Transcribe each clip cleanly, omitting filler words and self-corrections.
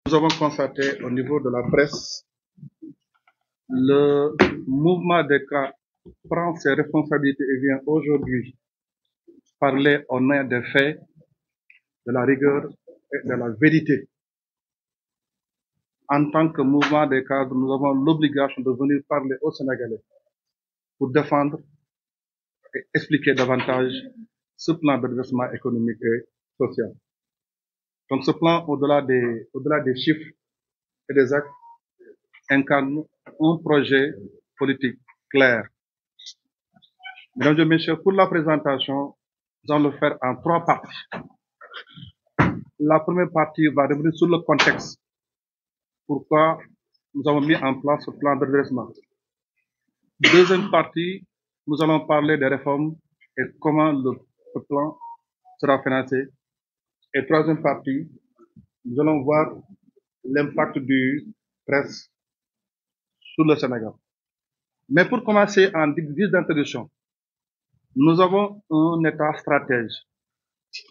Nous avons constaté au niveau de la presse le mouvement des cas prend ses responsabilités et vient aujourd'hui parler au nom des faits, de la rigueur et de la vérité. En tant que mouvement des cadres, nous avons l'obligation de venir parler aux Sénégalais pour défendre et expliquer davantage ce plan de redressement économique et social. Donc ce plan, au-delà des chiffres et des actes, incarne un projet politique clair. Mesdames et messieurs, pour la présentation, nous allons le faire en trois parties. La première partie va revenir sur le contexte. Pourquoi nous avons mis en place ce plan de redressement. Deuxième partie, nous allons parler des réformes et comment ce plan sera financé. Et troisième partie, nous allons voir l'impact du presse sur le Sénégal. Mais pour commencer en guise d'introduction, nous avons un État stratège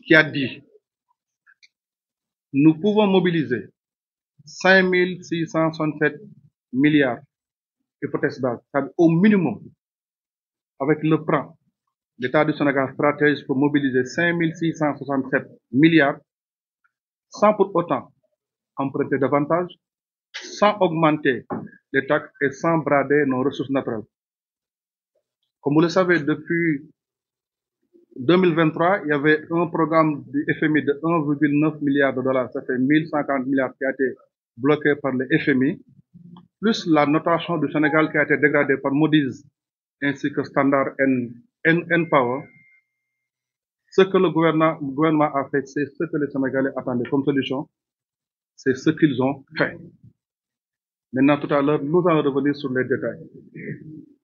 qui a dit nous pouvons mobiliser 5 667 milliards hypothèse base, au minimum, avec le plan. L'État du Sénégal stratège pour mobiliser 5 667 milliards sans pour autant emprunter davantage, sans augmenter les taxes et sans brader nos ressources naturelles. Comme vous le savez, depuis 2023, il y avait un programme du FMI de 1,9 milliard de dollars, ça fait 1140 milliards qui a été bloqué par le FMI, plus la notation du Sénégal qui a été dégradée par Moody's ainsi que Standard & Power. Ce que le gouvernement a fait, c'est ce que les Sénégalais attendaient comme solution, c'est ce qu'ils ont fait. Maintenant, tout à l'heure, nous allons revenir sur les détails.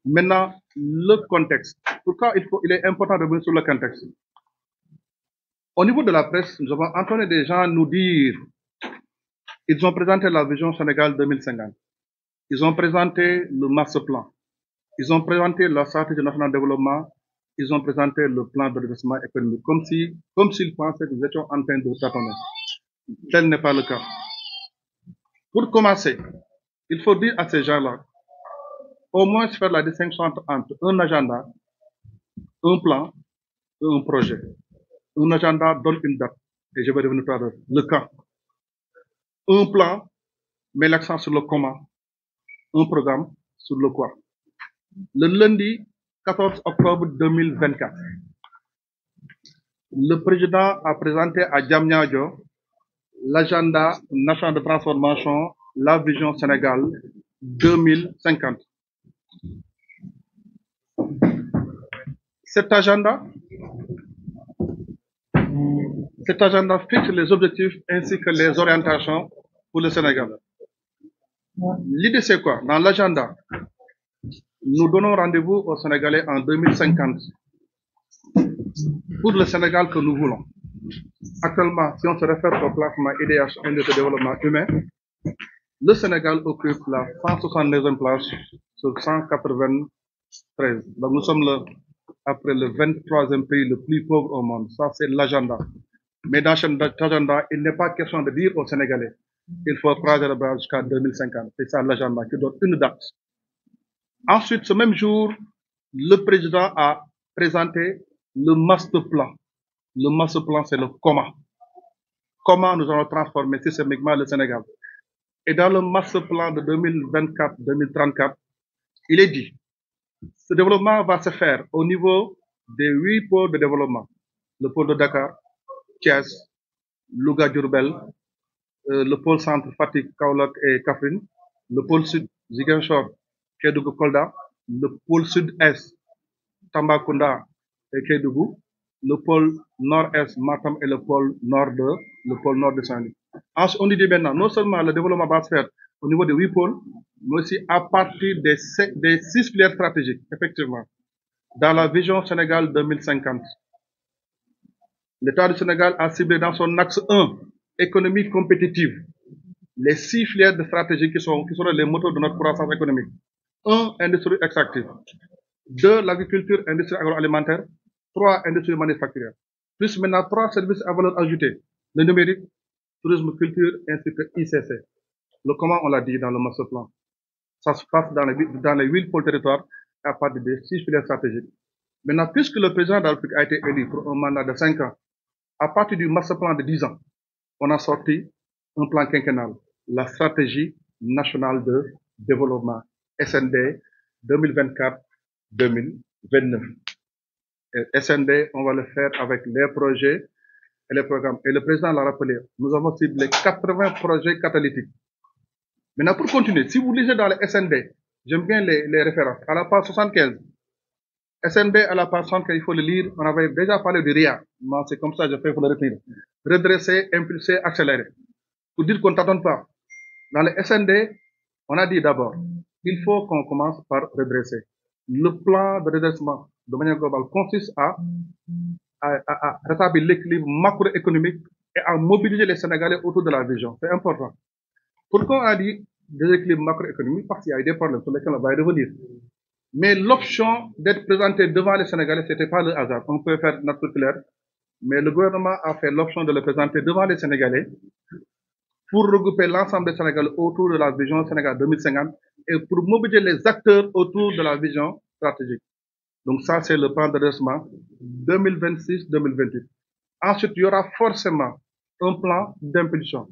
Maintenant, le contexte. Pourquoi il est important de revenir sur le contexte? Au niveau de la presse, nous avons entendu des gens nous dire, ils ont présenté la vision Sénégal 2050. Ils ont présenté le master plan. Ils ont présenté la stratégie nationale de développement. Ils ont présenté le plan de redressement économique, comme s'ils pensaient que nous étions en train de tâtonner. Tel n'est pas le cas. Pour commencer, il faut dire à ces gens-là, au moins faire la distinction entre un agenda, un plan et un projet. Un agenda donne une date, et je vais revenir par le cas. Un plan met l'accent sur le comment, un programme sur le quoi. Le lundi 14 octobre 2024, le président a présenté à Diamniadio l'agenda national de transformation, la vision Sénégal 2050. Cet agenda fixe les objectifs ainsi que les orientations pour le Sénégal. L'idée, c'est quoi? Dans l'agenda, nous donnons rendez-vous aux Sénégalais en 2050 pour le Sénégal que nous voulons. Actuellement, si on se réfère au placement IDH, Index de développement humain, le Sénégal occupe la 169e place sur 193. Donc nous sommes après le 23e pays le plus pauvre au monde. Ça, c'est l'agenda. Mais dans cet agenda, il n'est pas question de dire aux Sénégalais il faut croiser le bras jusqu'à 2050. C'est ça l'agenda qui donne une date. Ensuite, ce même jour, le président a présenté le master plan. Le master plan, c'est le comment. Comment nous allons transformer systémiquement le Sénégal. Et dans le master plan de 2024-2034, il est dit, ce développement va se faire au niveau des 8 pôles de développement. Le pôle de Dakar, Thiès, Louga Diourbel, le pôle centre Fatick, Kaolack et Kaffrine, le pôle sud Ziguinchor, Kédougou, Kolda, le pôle sud-est Tambacounda et Kédougou, le pôle nord-est Matam et le pôle nord de Saint-Louis. Ensuite, on dit maintenant, non seulement le développement va se faire au niveau des 8 pôles, mais aussi à partir des 6 filières stratégiques, effectivement, dans la vision Sénégal 2050. L'État du Sénégal a ciblé dans son axe 1, économie compétitive, les 6 filières de stratégie qui seront les moteurs de notre croissance économique. 1, industrie extractive. 2, l'agriculture, industrie agroalimentaire. 3, industrie manufacturière. Plus maintenant 3 services à valeur ajoutée. Le numérique, tourisme, culture, ainsi que ICC. Le comment, on l'a dit dans le master plan. Ça se passe dans les 8 pôles territoires à partir des 6 filières stratégiques. Maintenant, puisque le président de la République a été élu pour un mandat de 5 ans, à partir du master plan de 10 ans, on a sorti un plan quinquennal, la stratégie nationale de développement, SND 2024-2029. SND, on va le faire avec les projets et les programmes. Et le président l'a rappelé, nous avons ciblé 80 projets catalytiques. Maintenant, pour continuer, si vous lisez dans les SND, j'aime bien les références, à la page 75, SND à la page 75, il faut le lire, on avait déjà parlé de RIA, moi c'est comme ça je fais pour le retenir. Redresser, impulser, accélérer. Pour dire qu'on ne t'attend pas. Dans les SND, on a dit d'abord, il faut qu'on commence par redresser. Le plan de redressement de manière globale consiste à rétablir l'équilibre macroéconomique et à mobiliser les Sénégalais autour de la vision. C'est important. Pourquoi on a dit déséquilibre macroéconomique? Parce qu'il y a eu des problèmes sur lesquels on va y revenir. Mais l'option d'être présenté devant les Sénégalais, c'était pas le hasard. On peut faire notre clair, mais le gouvernement a fait l'option de le présenter devant les Sénégalais pour regrouper l'ensemble des Sénégalais autour de la vision Sénégal 2050 et pour mobiliser les acteurs autour de la vision stratégique. Donc ça, c'est le plan de redressement 2026-2028. Ensuite, il y aura forcément un plan d'impulsion.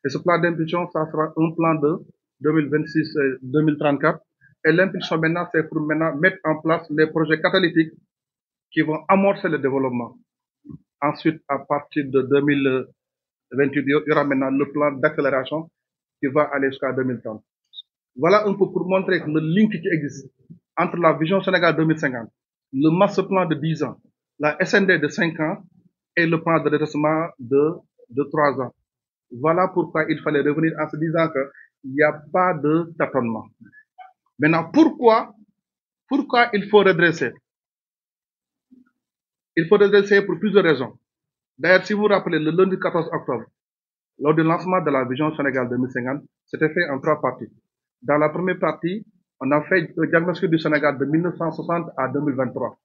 Et ce plan d'impulsion, ça sera un plan de 2026-2034. Et l'impulsion maintenant, c'est pour maintenant mettre en place les projets catalytiques qui vont amorcer le développement. Ensuite, à partir de 2028, il y aura maintenant le plan d'accélération qui va aller jusqu'à 2030. Voilà un peu pour montrer que le link qui existe entre la vision Sénégal 2050, le master plan de 10 ans, la SND de 5 ans et le plan de redressement de 3 ans. Voilà pourquoi il fallait revenir en se disant qu'il n'y a pas de tâtonnement. Maintenant, pourquoi il faut redresser? Il faut redresser pour plusieurs raisons. D'ailleurs, si vous vous rappelez, le lundi 14 octobre, lors du lancement de la vision Sénégal 2050, c'était fait en 3 parties. Dans la première partie, on a fait le diagnostic du Sénégal de 1960 à 2023.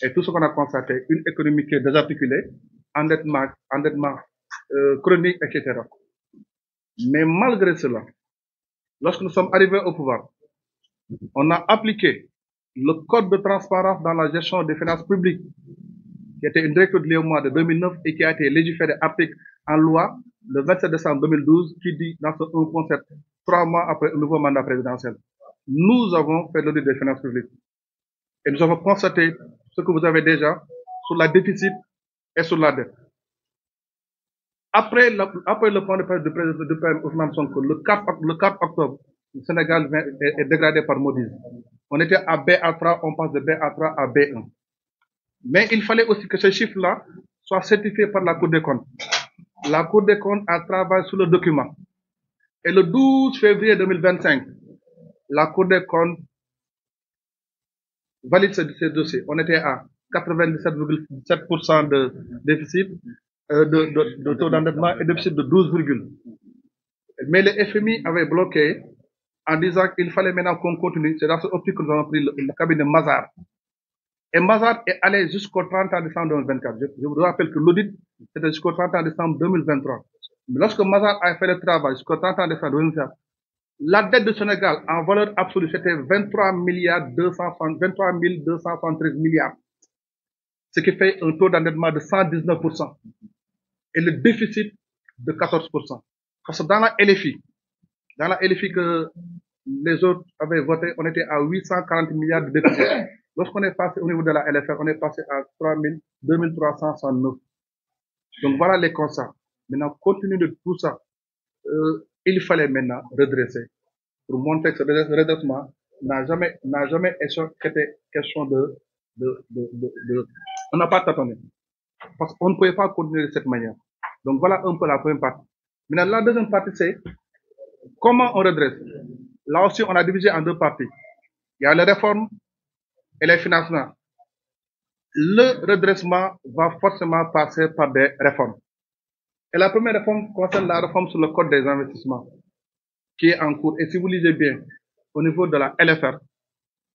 Et tout ce qu'on a constaté, une économie qui est désarticulée, endettement chronique, etc. Mais malgré cela, lorsque nous sommes arrivés au pouvoir, on a appliqué le code de transparence dans la gestion des finances publiques, qui était une directive de l'UEMOA de 2009 et qui a été légiférée appliquée en loi le 27 décembre 2012, qui dit dans ce concept 3 mois après un nouveau mandat présidentiel. Nous avons fait l'audit des finances publiques et nous avons constaté ce que vous avez déjà sur la déficit et sur la dette. Après le point de presse du président Ousmane Sonko, le 4 octobre, le Sénégal est dégradé par Moody's. On était à BA3, on passe de BA3 à B1. Mais il fallait aussi que ces chiffres-là soient certifiés par la Cour des comptes. La Cour des comptes a travaillé sur le document. Et le 12 février 2025, la Cour des comptes valide ce dossier. On était à 97,7% de déficit, de taux d'endettement et déficit de 12, mais le FMI avait bloqué en disant qu'il fallait maintenant qu'on continue. C'est dans cette optique que nous avons pris le cabinet Mazars. Et Mazars est allé jusqu'au 30 décembre 2024. Je vous rappelle que l'audit, c'était jusqu'au 30 décembre 2023. Mais lorsque Mazars a fait le travail jusqu'au 30 décembre 2024, la dette du Sénégal en valeur absolue, c'était 23 273 milliards. Ce qui fait un taux d'endettement de 119%. Et le déficit de 14%. Parce que dans la LFI que les autres avaient voté, on était à 840 milliards de déficit. Lorsqu'on est passé au niveau de la LFR, on est passé à 2369. Donc voilà les constats. Maintenant, compte tenu de tout ça, il fallait maintenant redresser pour montrer que ce redressement n'a jamais été question on n'a pas tâtonné. Parce qu'on ne pouvait pas continuer de cette manière. Donc voilà un peu la première partie. Maintenant, la deuxième partie, c'est comment on redresse. Là aussi, on a divisé en 2 parties. Il y a les réformes et les financements. Le redressement va forcément passer par des réformes. Et la première réforme concerne la réforme sur le code des investissements, qui est en cours. Et si vous lisez bien, au niveau de la LFR,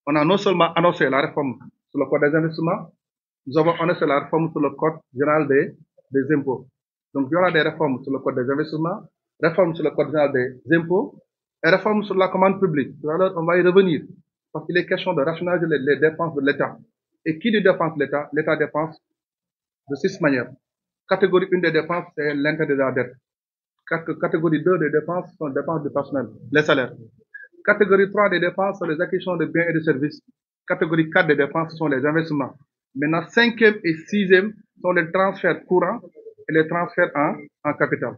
on a non seulement annoncé la réforme sur le code des investissements, nous avons annoncé la réforme sur le code général des impôts. Donc, il y aura des réformes sur le code des investissements, réformes sur le code général des impôts et réformes sur la commande publique. Tout à l'heure, on va y revenir parce qu'il est question de rationaliser les dépenses de l'État. Et qui dit dépense de l'État? L'État dépense de 6 manières. Catégorie 1 des dépenses, c'est l'intérêt de la dette. Catégorie 2 des dépenses sont les dépenses du personnel, les salaires. Catégorie 3 des dépenses sont les acquisitions de biens et de services. Catégorie 4 des dépenses sont les investissements. Maintenant, cinquième et sixième sont les transferts courants et les transferts en capital.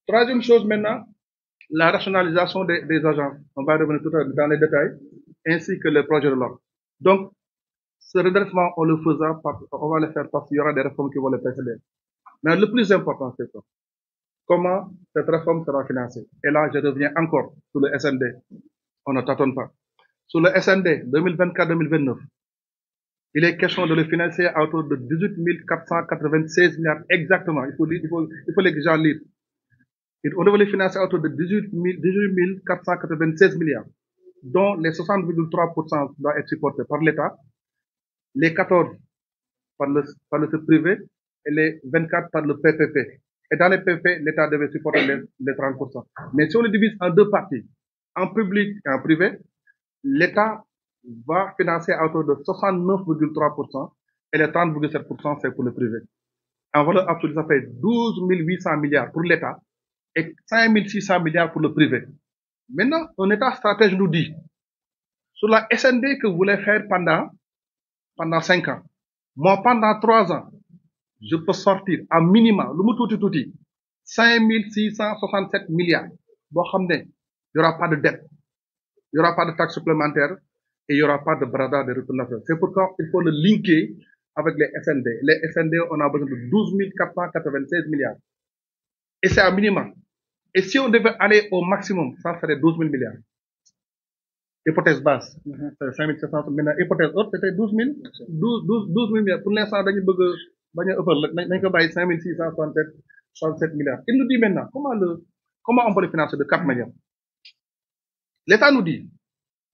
Troisième chose maintenant, la rationalisation des agences. On va revenir tout à l'heure dans les détails, ainsi que les projets de loi. Donc, ce redressement, on le faisant, on va le faire parce qu'il y aura des réformes qui vont le précéder. Mais le plus important, c'est ça. Comment cette réforme sera financée? Et là, je reviens encore sur le SND. On ne tâtonne pas. Sur le SND 2024-2029, il est question de le financer à hauteur de 18 496 milliards exactement. Il faut les gens lire. On devait le financer à hauteur de 18 496 milliards, dont les 60,3% doivent être supportés par l'État, les 14 par le secteur privé et les 24 par le PPP. Et dans les PPP, l'État devait supporter les 30%. Mais si on le divise en deux parties, en public et en privé, l'État va financer à hauteur de 69,3% et les 30,7% c'est pour le privé. En valeur absolue, ça fait 12 800 milliards pour l'État et 5 600 milliards pour le privé. Maintenant, un État stratège nous dit, sur la SND que vous voulez faire pendant 5 ans, moi pendant 3 ans, je peux sortir à minima, le mot tout, 5 667 milliards. Bon, il n'y aura pas de dette, il n'y aura pas de taxes supplémentaires et il n'y aura pas de bradage de retour national. C'est pourquoi il faut le linker avec les SND. Les SND, on a besoin de 12 496 milliards. Et c'est un minimum. Et si on devait aller au maximum, ça serait 12 000 milliards. Hypothèse basse, c'est 5 700. Maintenant, hypothèse haute, c'était 12 000 milliards. Pour l'instant, dañu bëgg baña ëppal nañ ko bàyyi 5 667 milliards. Il nous dit maintenant, comment on peut le financer de 4 manières. L'État nous dit,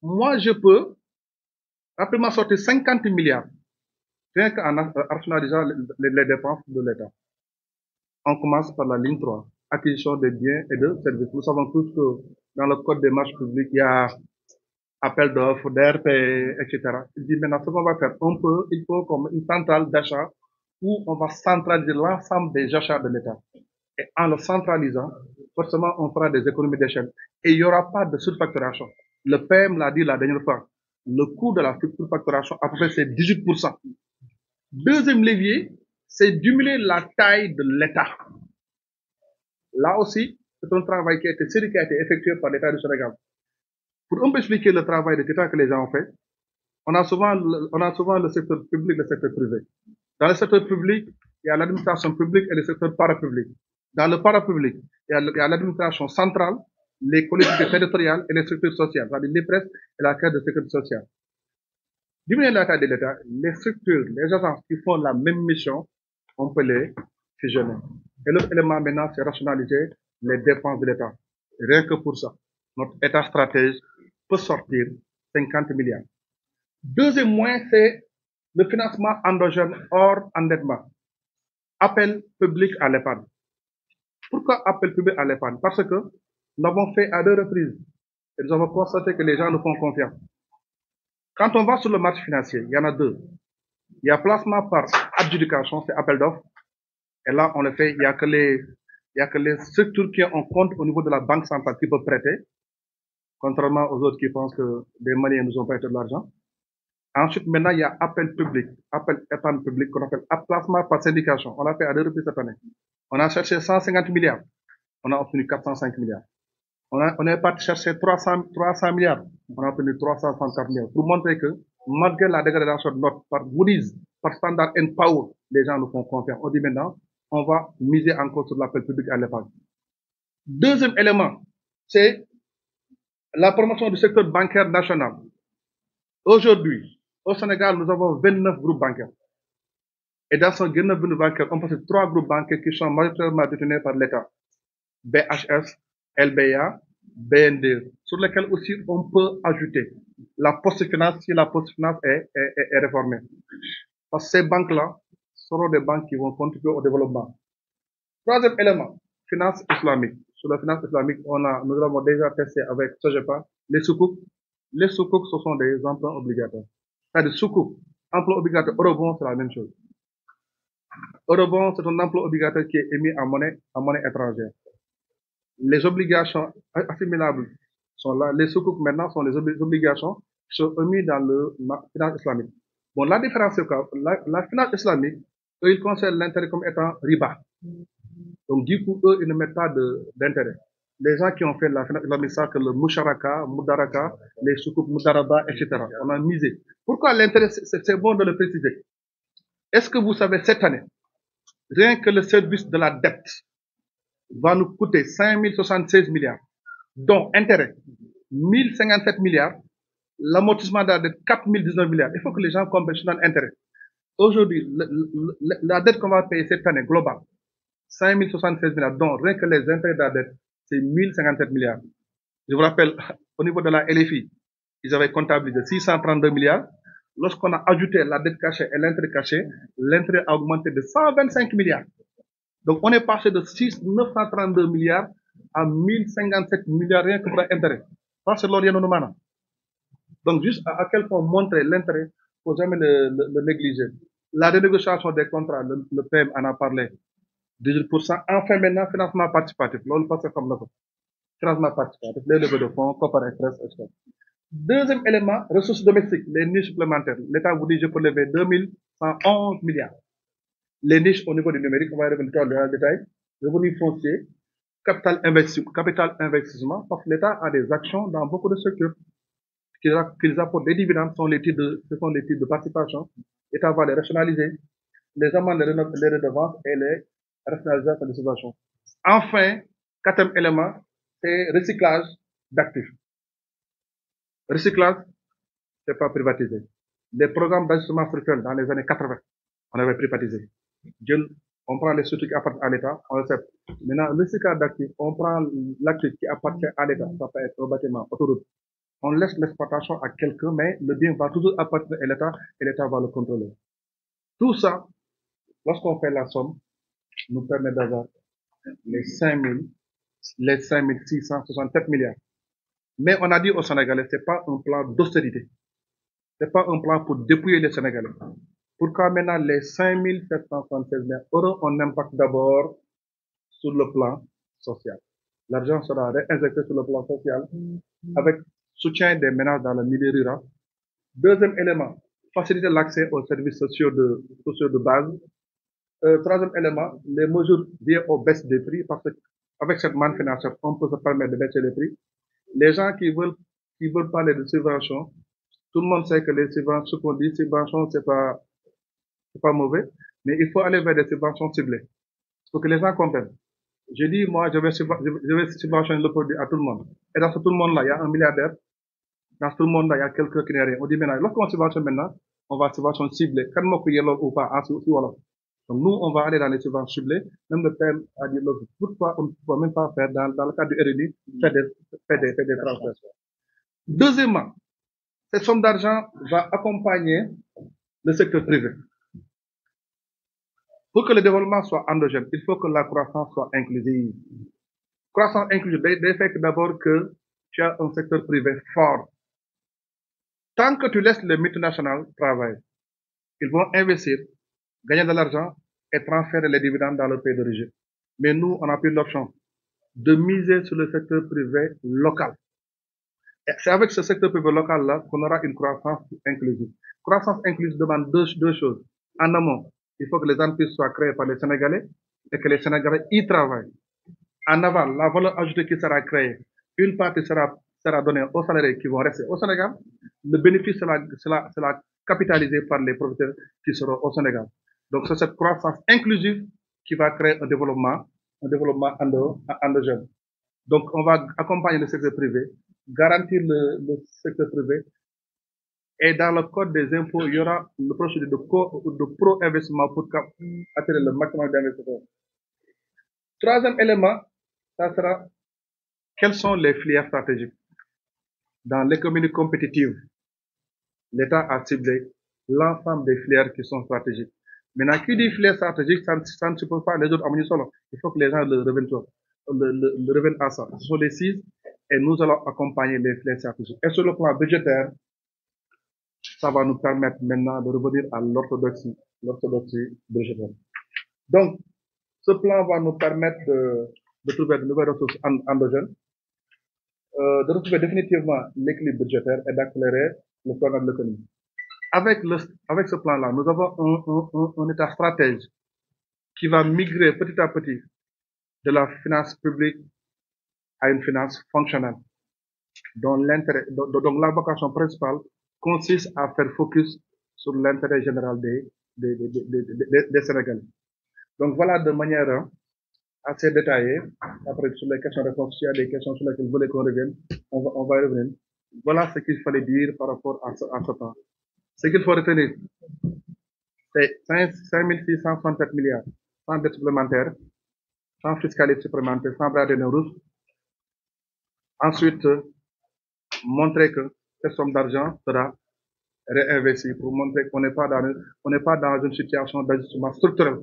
moi je peux rapidement sortir 50 milliards, rien qu'en rationalisant les dépenses de l'État. On commence par la ligne 3, acquisition des biens et de services. Nous savons tous que dans le code des marchés publics, il y a appel d'offres, DRP, etc. Il dit maintenant ce qu'on va faire, il faut comme une centrale d'achat où on va centraliser l'ensemble des achats de l'État. Et en le centralisant, forcément, on fera des économies d'échelle. Et il n'y aura pas de surfacturation. Le PM l'a dit la dernière fois. Le coût de la surfacturation, à peu près, c'est 18%. Deuxième levier, c'est diminuer la taille de l'État. Là aussi, c'est un travail qui a été effectué par l'État du Sénégal. Pour un peu expliquer le travail de l'État que les gens ont fait, on a souvent le secteur public et le secteur privé. Dans le secteur public, il y a l'administration publique et le secteur parapublic. Dans le parapublic, il y a l'administration centrale, les collectivités territoriales et les structures sociales, c'est-à-dire l'IPRES et la Caisse de sécurité sociale. Diminuer la taille de l'État, les structures, les agences qui font la même mission, on peut les fusionner. Et l'autre élément maintenant, c'est rationaliser les dépenses de l'État. Rien que pour ça, notre État stratège peut sortir 50 milliards. Deuxième moyen, c'est le financement endogène hors endettement. Appel public à l'épargne. Pourquoi appel public à l'épargne? Parce que nous l'avons fait à 2 reprises et nous avons constaté que les gens nous font confiance. Quand on va sur le marché financier, il y en a 2. Il y a placement par adjudication, c'est appel d'offres. Et là, on le fait, il y a que les structures qui ont compte au niveau de la banque centrale qui peuvent prêter, contrairement aux autres qui pensent que des Maliens nous ont prêté de l'argent. Ensuite, maintenant, il y a appel public, appel épargne public qu'on appelle placement par syndication. On l'a fait à 2 reprises cette année. On a cherché 150 milliards. On a obtenu 405 milliards. On est parti chercher 300 milliards. On a obtenu 364 milliards. Pour montrer que, malgré la dégradation de notes par Moody's, par Standard & Poor's, les gens nous font confiance. On dit maintenant, on va miser encore sur l'appel public à l'épargne. Deuxième élément, c'est la promotion du secteur bancaire national. Aujourd'hui, au Sénégal, nous avons 29 groupes bancaires. Et dans ce 29 groupes bancaires, on possède 3 groupes bancaires qui sont majoritairement détenus par l'État. BHS, LBA, BND, sur lesquels aussi on peut ajouter la Poste Finance si la Poste Finance est réformée. Parce que ces banques-là seront des banques qui vont contribuer au développement. Troisième élément, finance islamique. Sur la finance islamique, nous avons déjà testé avec Sogepa les soukouk. Les soukouk, ce sont des emprunts obligataires. C'est-à-dire soukouk, emprunt obligataire, eurobond, c'est la même chose. Eurobond, c'est un emprunt obligataire qui est émis en monnaie étrangère. Les obligations assimilables sont là. Les soukouk maintenant sont les obligations qui sont émises dans la finance islamique. Bon, la différence, c'est quoi? La finance islamique, eux, ils considèrent l'intérêt comme étant riba. Donc, du coup, eux, ils ne mettent pas d'intérêt. Les gens qui ont fait la finance islamique savent que le musharaka, mudaraka, les soukouk, mudaraba, etc., on a misé. Pourquoi l'intérêt, c'est bon de le préciser? Est-ce que vous savez, cette année, rien que le service de la dette va nous coûter 5076 milliards, dont intérêt 1057 milliards, l'amortissement de la dette 4019 milliards. Il faut que les gens comprennent dans l'intérêt. Aujourd'hui, la dette qu'on va payer cette année globale, 5076 milliards, dont rien que les intérêts de la dette, c'est 1057 milliards. Je vous rappelle, au niveau de la LFI, ils avaient comptabilisé 632 milliards. Lorsqu'on a ajouté la dette cachée et l'intérêt caché, l'intérêt a augmenté de 125 milliards. Donc, on est passé de 932 milliards à 1057 milliards rien que pour l'intérêt. Ça, c'est l'Orient. Donc, juste à quel point montrer l'intérêt, il ne faut jamais le négliger. La renégociation des contrats, le PM en a parlé, 18%. Enfin, maintenant, financement participatif. Là, on passe comme ça. Financement participatif, les levées de fonds, Copper Express, etc. Deuxième élément, ressources domestiques, les niches supplémentaires. L'État vous dit, je peux lever 2111 milliards. Les niches au niveau du numérique, on va y revenir dans le détail. Revenus fonciers, capital investissement, parce que l'État a des actions dans beaucoup de secteurs qu'ils apportent des dividendes, ce sont les titres de participation. L'État va les rationaliser, les amendes, les redevances et les rationalisations des subventions. Enfin, quatrième élément, c'est recyclage d'actifs. Recyclage, c'est pas privatisé. Les programmes d'ajustement structurel dans les années 80, on avait privatisé. On prend les structures qui appartiennent à l'État, on le sait. Maintenant, le recyclage d'actifs, on prend l'actif qui appartient à l'État, ça peut être un bâtiment, autoroute. On laisse l'exploitation à quelqu'un, mais le bien va toujours appartenir à l'État et l'État va le contrôler. Tout ça, lorsqu'on fait la somme, nous permet d'avoir les 5667 milliards. Mais on a dit aux Sénégalais, c'est pas un plan d'austérité. C'est pas un plan pour dépouiller les Sénégalais. Pourquoi maintenant les 5776 milliards auront un impact d'abord sur le plan social. L'argent sera réinjecté sur le plan social avec soutien des ménages dans le milieu rural. Deuxième élément, faciliter l'accès aux services sociaux de base. Troisième élément, les mesures liées aux baisses des prix, parce qu'avec cette manne financière, on peut se permettre de baisser les prix. Les gens qui veulent parler de subventions, tout le monde sait que les subventions, ce qu'on dit, subventions, c'est pas mauvais, mais il faut aller vers des subventions ciblées. Pour que les gens comprennent. Je dis, moi, je vais subventionner le produit à tout le monde. Et dans ce tout le monde-là, il y a un milliardaire. Dans tout le monde, il y a quelqu'un qui n'est rien. On dit maintenant, lorsqu'on subventionne maintenant, on va subventionner ciblé. Quand on peut y aller ou pas, donc nous, on va aller dans les subventions ciblées. Même le PM a dit, pourquoi on ne peut même pas faire dans le cadre du RNI, faire des transferts. Deuxièmement, cette somme d'argent va accompagner le secteur privé. Pour que le développement soit endogène, il faut que la croissance soit inclusive. Croissance inclusive, des fait d'abord que tu as un secteur privé fort. Tant que tu laisses les multinationales travailler, ils vont investir, gagner de l'argent et transférer les dividendes dans le pays d'origine. Mais nous, on a pris l'option de miser sur le secteur privé local. Et c'est avec ce secteur privé local-là qu'on aura une croissance inclusive. Croissance inclusive demande deux choses. En amont, il faut que les entreprises soient créées par les Sénégalais et que les Sénégalais y travaillent. En aval, la valeur ajoutée qui sera créée, une partie sera donnée aux salariés qui vont rester au Sénégal. Le bénéfice sera capitalisé par les profiteurs qui seront au Sénégal. Donc, c'est cette croissance inclusive qui va créer un développement endogène. Donc, on va accompagner le secteur privé, garantir le secteur privé. Et dans le code des impôts, il y aura le procédure de pro-investissement pour attirer le maximum d'investisseurs. Troisième élément, ça sera quelles sont les filières stratégiques. Dans l'économie compétitive, l'État a ciblé l'ensemble des filières qui sont stratégiques. Maintenant, qui dit filet stratégique, ça ne suppose pas les autres amuñu solo. Il faut que les gens le reviennent à ça. Ce sont les 6 et nous allons accompagner les filets stratégiques. Et sur le plan budgétaire, ça va nous permettre maintenant de revenir à l'orthodoxie budgétaire. Donc, ce plan va nous permettre de trouver de nouvelles ressources endogènes, de retrouver définitivement l'équilibre budgétaire et d'accélérer le programme de l'économie. Avec ce plan-là, nous avons un État stratège qui va migrer petit à petit de la finance publique à une finance fonctionnelle, donc la vocation principale consiste à faire focus sur l'intérêt général des Sénégalais. Donc voilà de manière assez détaillée, après sur les questions-réponses, s'il y a des questions sur lesquelles vous voulez qu'on revienne, on va y revenir. Voilà ce qu'il fallait dire par rapport à ce temps. Ce qu'il faut retenir, c'est 5 667 milliards sans dette supplémentaire, sans fiscalité supplémentaire, sans bras de rouge. Ensuite, montrer que cette somme d'argent sera réinvestie pour montrer qu'on n'est pas dans une situation d'ajustement structurel.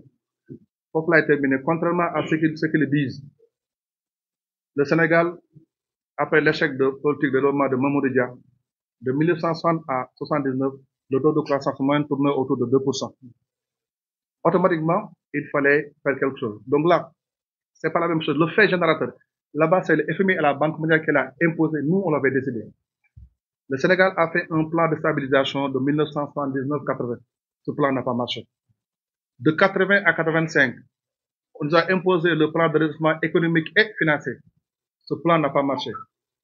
Pour cela terminer, contrairement à ce qu'ils disent, le Sénégal, après l'échec de politique de développement de Mamadou Dia, de 1960 à 79, le taux de croissance moyenne tournait autour de 2%. Automatiquement, il fallait faire quelque chose. Donc là, c'est pas la même chose. Le fait générateur, là-bas, c'est le FMI et la Banque mondiale qui l'a imposé. Nous, on l'avait décidé. Le Sénégal a fait un plan de stabilisation de 1979-80. Ce plan n'a pas marché. De 80 à 85, on nous a imposé le plan de redressement économique et financier. Ce plan n'a pas marché.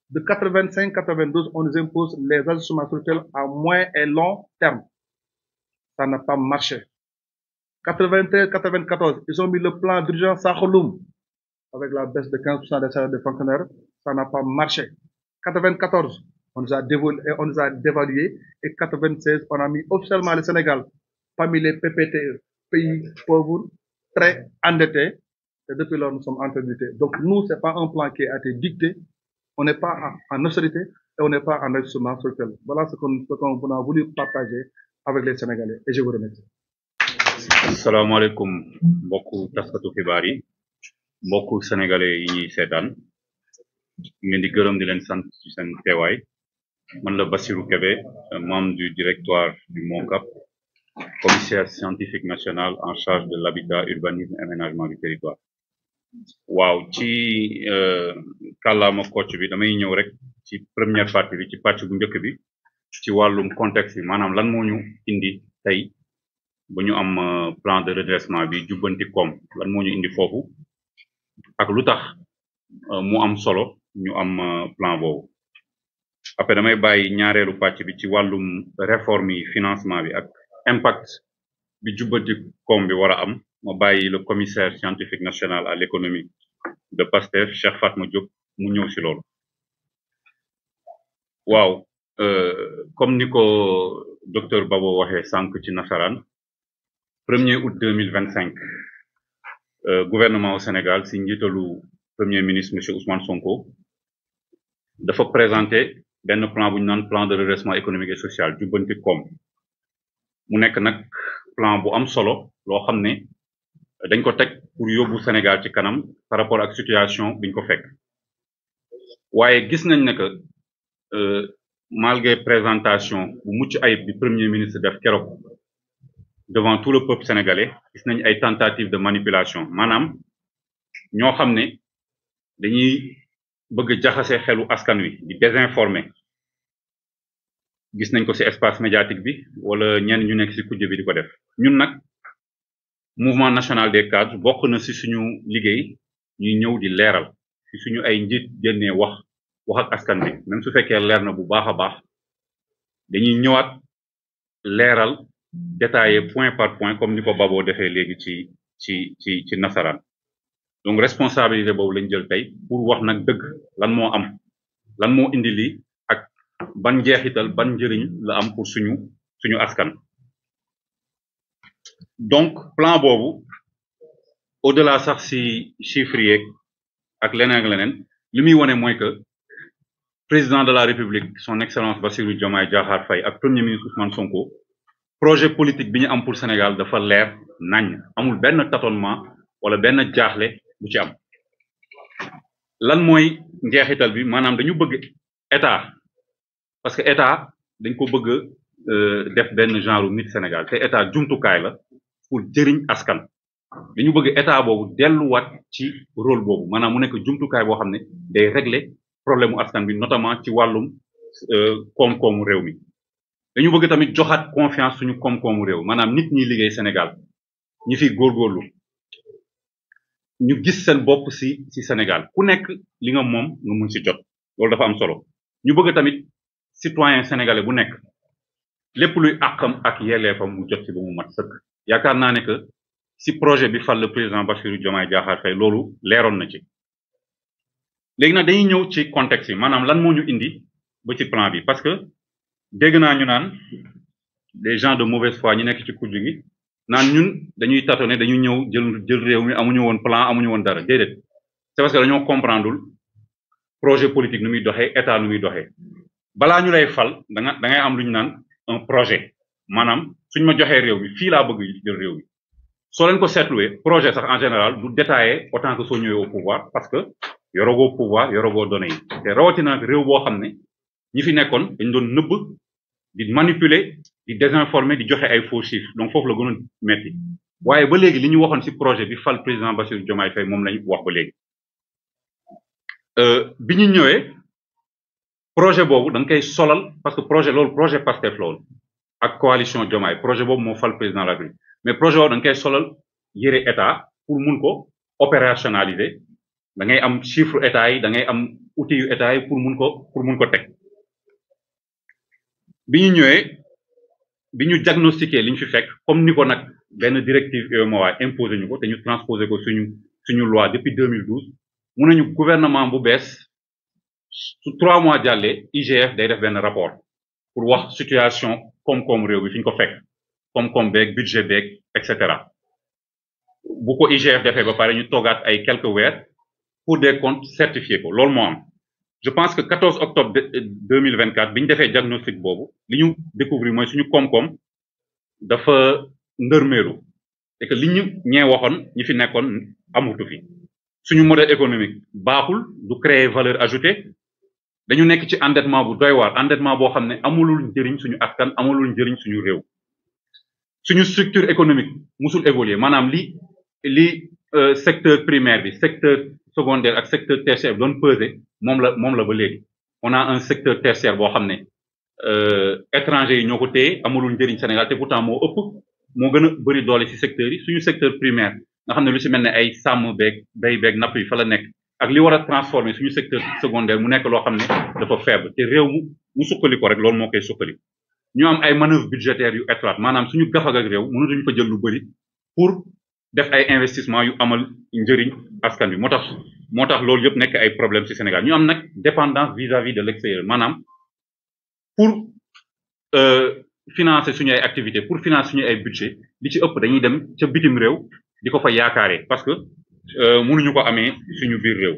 De 85-92, on nous impose les ajustements structurels à moyen et long terme. Ça n'a pas marché. 93-94, ils ont mis le plan d'urgence Sakholoum avec la baisse de 15% des salaires des fonctionnaires. Ça n'a pas marché. 94, on nous a dévalué. Et 96, on a mis officiellement le Sénégal parmi les PPT, pays pauvres, très endettés. Et depuis lors, nous sommes en train de lutter. Donc, nous, c'est pas un plan qui a été dicté. On n'est pas en austérité et on n'est pas en ajustement structurel. Voilà ce qu'on a voulu partager avec les Sénégalais. Et je vous remercie. Assalamu alaikum, mbokku taskatu xibaar yi, mbokku sénégalais yi ñuy seetaan, ngeen di gërëm di leen sant ci seen teewaay. Man la Bassirou Kébé, membre du directoire du MONCAP, commissaire scientifique national en charge de l'habitat, urbanisme et aménagement du territoire. Waaw ci kàllaama kocc bi damay ñëw rek ci première partie bi ci pàcc bu njëkk bi ci wàllum contexte bi maanaam lan moo ñu indi tey bu ñu am plan de redressement bi jubbanti koom lan moo ñu indi foofu ak lu tax mu am solo ñu am plan boobu. Après damay bàyyi ñaareelu pàcc bi ci wàllum réforme yi financement bi ak impact bi jubbanti koom bi war a am ma bàyyi le commissaire scientifique national à l'économie de PASTEF Cheikh Fatma Diop mu ñëw ci loolu. Waaw comme ni ko docteur Babo waxee sànq ci nasaraan 1er août 2025 gouvernement au Sénégal si njiitalu premier ministre monsieur Ousmane Sonko dafa présenter benn plan bu ñu naan plan de redressement économique et social jubbanti koom mu nekk nag plan bu am solo loo xam ne dañ ko teg pour yóbbu Sénégal ci kanam par rapport ak situation biñ ko fekk waaye gis nañ ne que malgré présentation bu mucc ayib bi premier ministre def keroog devant tout le peuple sénégalais gis nañ ay tentatives de manipulation maanaam ñoo xam ne dañuy bëgg jaxase xelu askan wi di désinformer gis nañ ko ci espace médiatique bi wala ñenn ñu nekk ci kujje bi di ko def ñun nag mouvement national des cadres bokk na ci suñu liggéey ñuy ñëw di leeral ci suñu ay njiit génnee wax ak askan bi même su fekkee leer na bu baax a baax dañuy ñëwaat leeral détaillé point par point comme ni ko Babo defee léegi ci nasaraan donc responsabilité boobu lañ jël tey pour wax nag dëgg lan moo am lan moo indi lii ak ban njeexital ban njëriñ la am pour suñu askan. Donc plan boobu au-delà sax ci chiffres yeeg ak leneen li muy wone mooy que président de la République son excellence Bassirou Diomaye Diakhar Faye ak premier ministre Ousmane Sonko projet politique bi ñu am pour Sénégal dafa leer nañ amul benn tâtonnement wala benn jaaxle bu ci am lan mooy njeexital bi maanaam dañu bëgg état parce que état dañ ko bëgg def benn genre nit Sénégal te état jumtukaay la pour jëriñ askan dañu bëgg état boobu delluwaat ci rôle boobu maanaam mu nekk jumtukaay boo xam ne day régler problème mu askan bi notamment ci wàllum koom-koomu réew mi dañu bëgg tamit joxaat confiance suñu koom-koomu réew maanaam nit ñi liggéey Sénégal ñi fi góorgóorlu ñu gis seen bopp ci Sénégal ku nekk li nga moom nga mun ci jot loolu dafa am solo ñu bëgg tamit citoyen sénégalais bu nekk lépp luy àqam ak yelleefam mu jot ci ba mu mat sëkk yaakaar naa ne que ci projet bi fal le président Bassirou Diomaye Diakhar Faye loolu leeroon na ci léegi nag dañuy ñëw ci contexte yi maanaam lan moo ñu indi ba ci plan bi parce que dégg naa ñu naan des gens de mauvaise foi ñu nekk ci kujj gi naan ñun dañuy tâtonner dañuy ñëw jël réew mi amuñu woon plan amuñu woon dara déedéet c'est parce que dañoo comprendreul projet politique nu muy doxee état nu muy doxee balaa ñu lay fal da ngay am lu ñu naan un projet maanaam suñ ma joxee réew mi fii laa bëgg jël réew mi soo leen ko seetluwee projet sax en général du détaillé autant que soo ñëwee au pouvoir parce que yorogoo pouvoir yorogoo données yi te rawatina nag réew boo xam ne ñi fi nekkoon dañ doon nëbb di manipuler di désinformer di joxe ay faux chiffres donc foofu la gënoon metti waaye ba léegi li ñu waxoon ci projet bi fal président Bassirou Diomaye Faye moom lañu wax ba léegi bi ñu ñëwee projet boobu da nga koy solal parce que projet loolu projet Pastef la woon ak coalition Diomaye projet boobu moo fal président de la République mais projet boobu da nga koy solal yëre état pour mun ko opérationnaliser da ngay am chiffre état yi da ngay am outil yu état yi pour mun ko teg bi ñu ñëwee bi ñu diagnostiqué li ñu fi fekk comme ni ko nag benn directive UEMOA imposé ñu ko te ñu transposé ko suñu loi depuis 2012 mun nañu gouvernement bu bees su 3 mois jàllee IGF day def benn rapport pour wax situation koom-koom réew bi fi ñu ko fekk koom-koom beeg budget beeg et cetera bu ko IGF defee ba pare ñu toogaat ay quelques weer pour des comptes certifiés ko loolu moo am je pense que 14 octobre 2024 bi ñu defee diagnostic boobu li ñu découvrir mooy suñu koom-koom dafa ndërmeeru et que li ñu ñee waxoon ñi fi nekkoon amutu fi suñu modèle économique baaxul du créer valeur ajoutée dañu nekk ci endettement bu doy waar endettement boo xam ne amulul njëriñ suñu askan amulul njëriñ suñu réew suñu structure économique musul évoluer maanaam li secteur primaire bi secteur secondaire ak secteur tertiaire doon peser moom la ba léegi on a un secteur tertiaire boo xam ne étranger yi ñoo ko téye amulul njëriñ Sénégal te pourtant moo gën a bëri doole ci secteurs yi suñu secteur primaire nga xam ne lu ci mel ne ay sàmm beeg bay beeg napp yi fa la nekk ak li war a transformer suñu secteur secondaire mu nekk loo xam ne dafa faible te réew mu suqali ko rek loolu moo koy suqali ñu am ay manœuvres budgétaires yu étroites maanaam suñu gafag ak réew mënatuñu fa jël lu bëri pour def ay investissement yu amal njëriñ askan bi moo tax loolu yëpp nekk ay problème ci Sénégal ñu am nag dépendance vis-à-vis de l'extérieur maanaam pour financer suñu ay activités pour financer suñu ay budget li ci ëpp dañuy dem ca bitim réew di ko fa yaakaaree parce que mënuñu ko amee suñu biir réew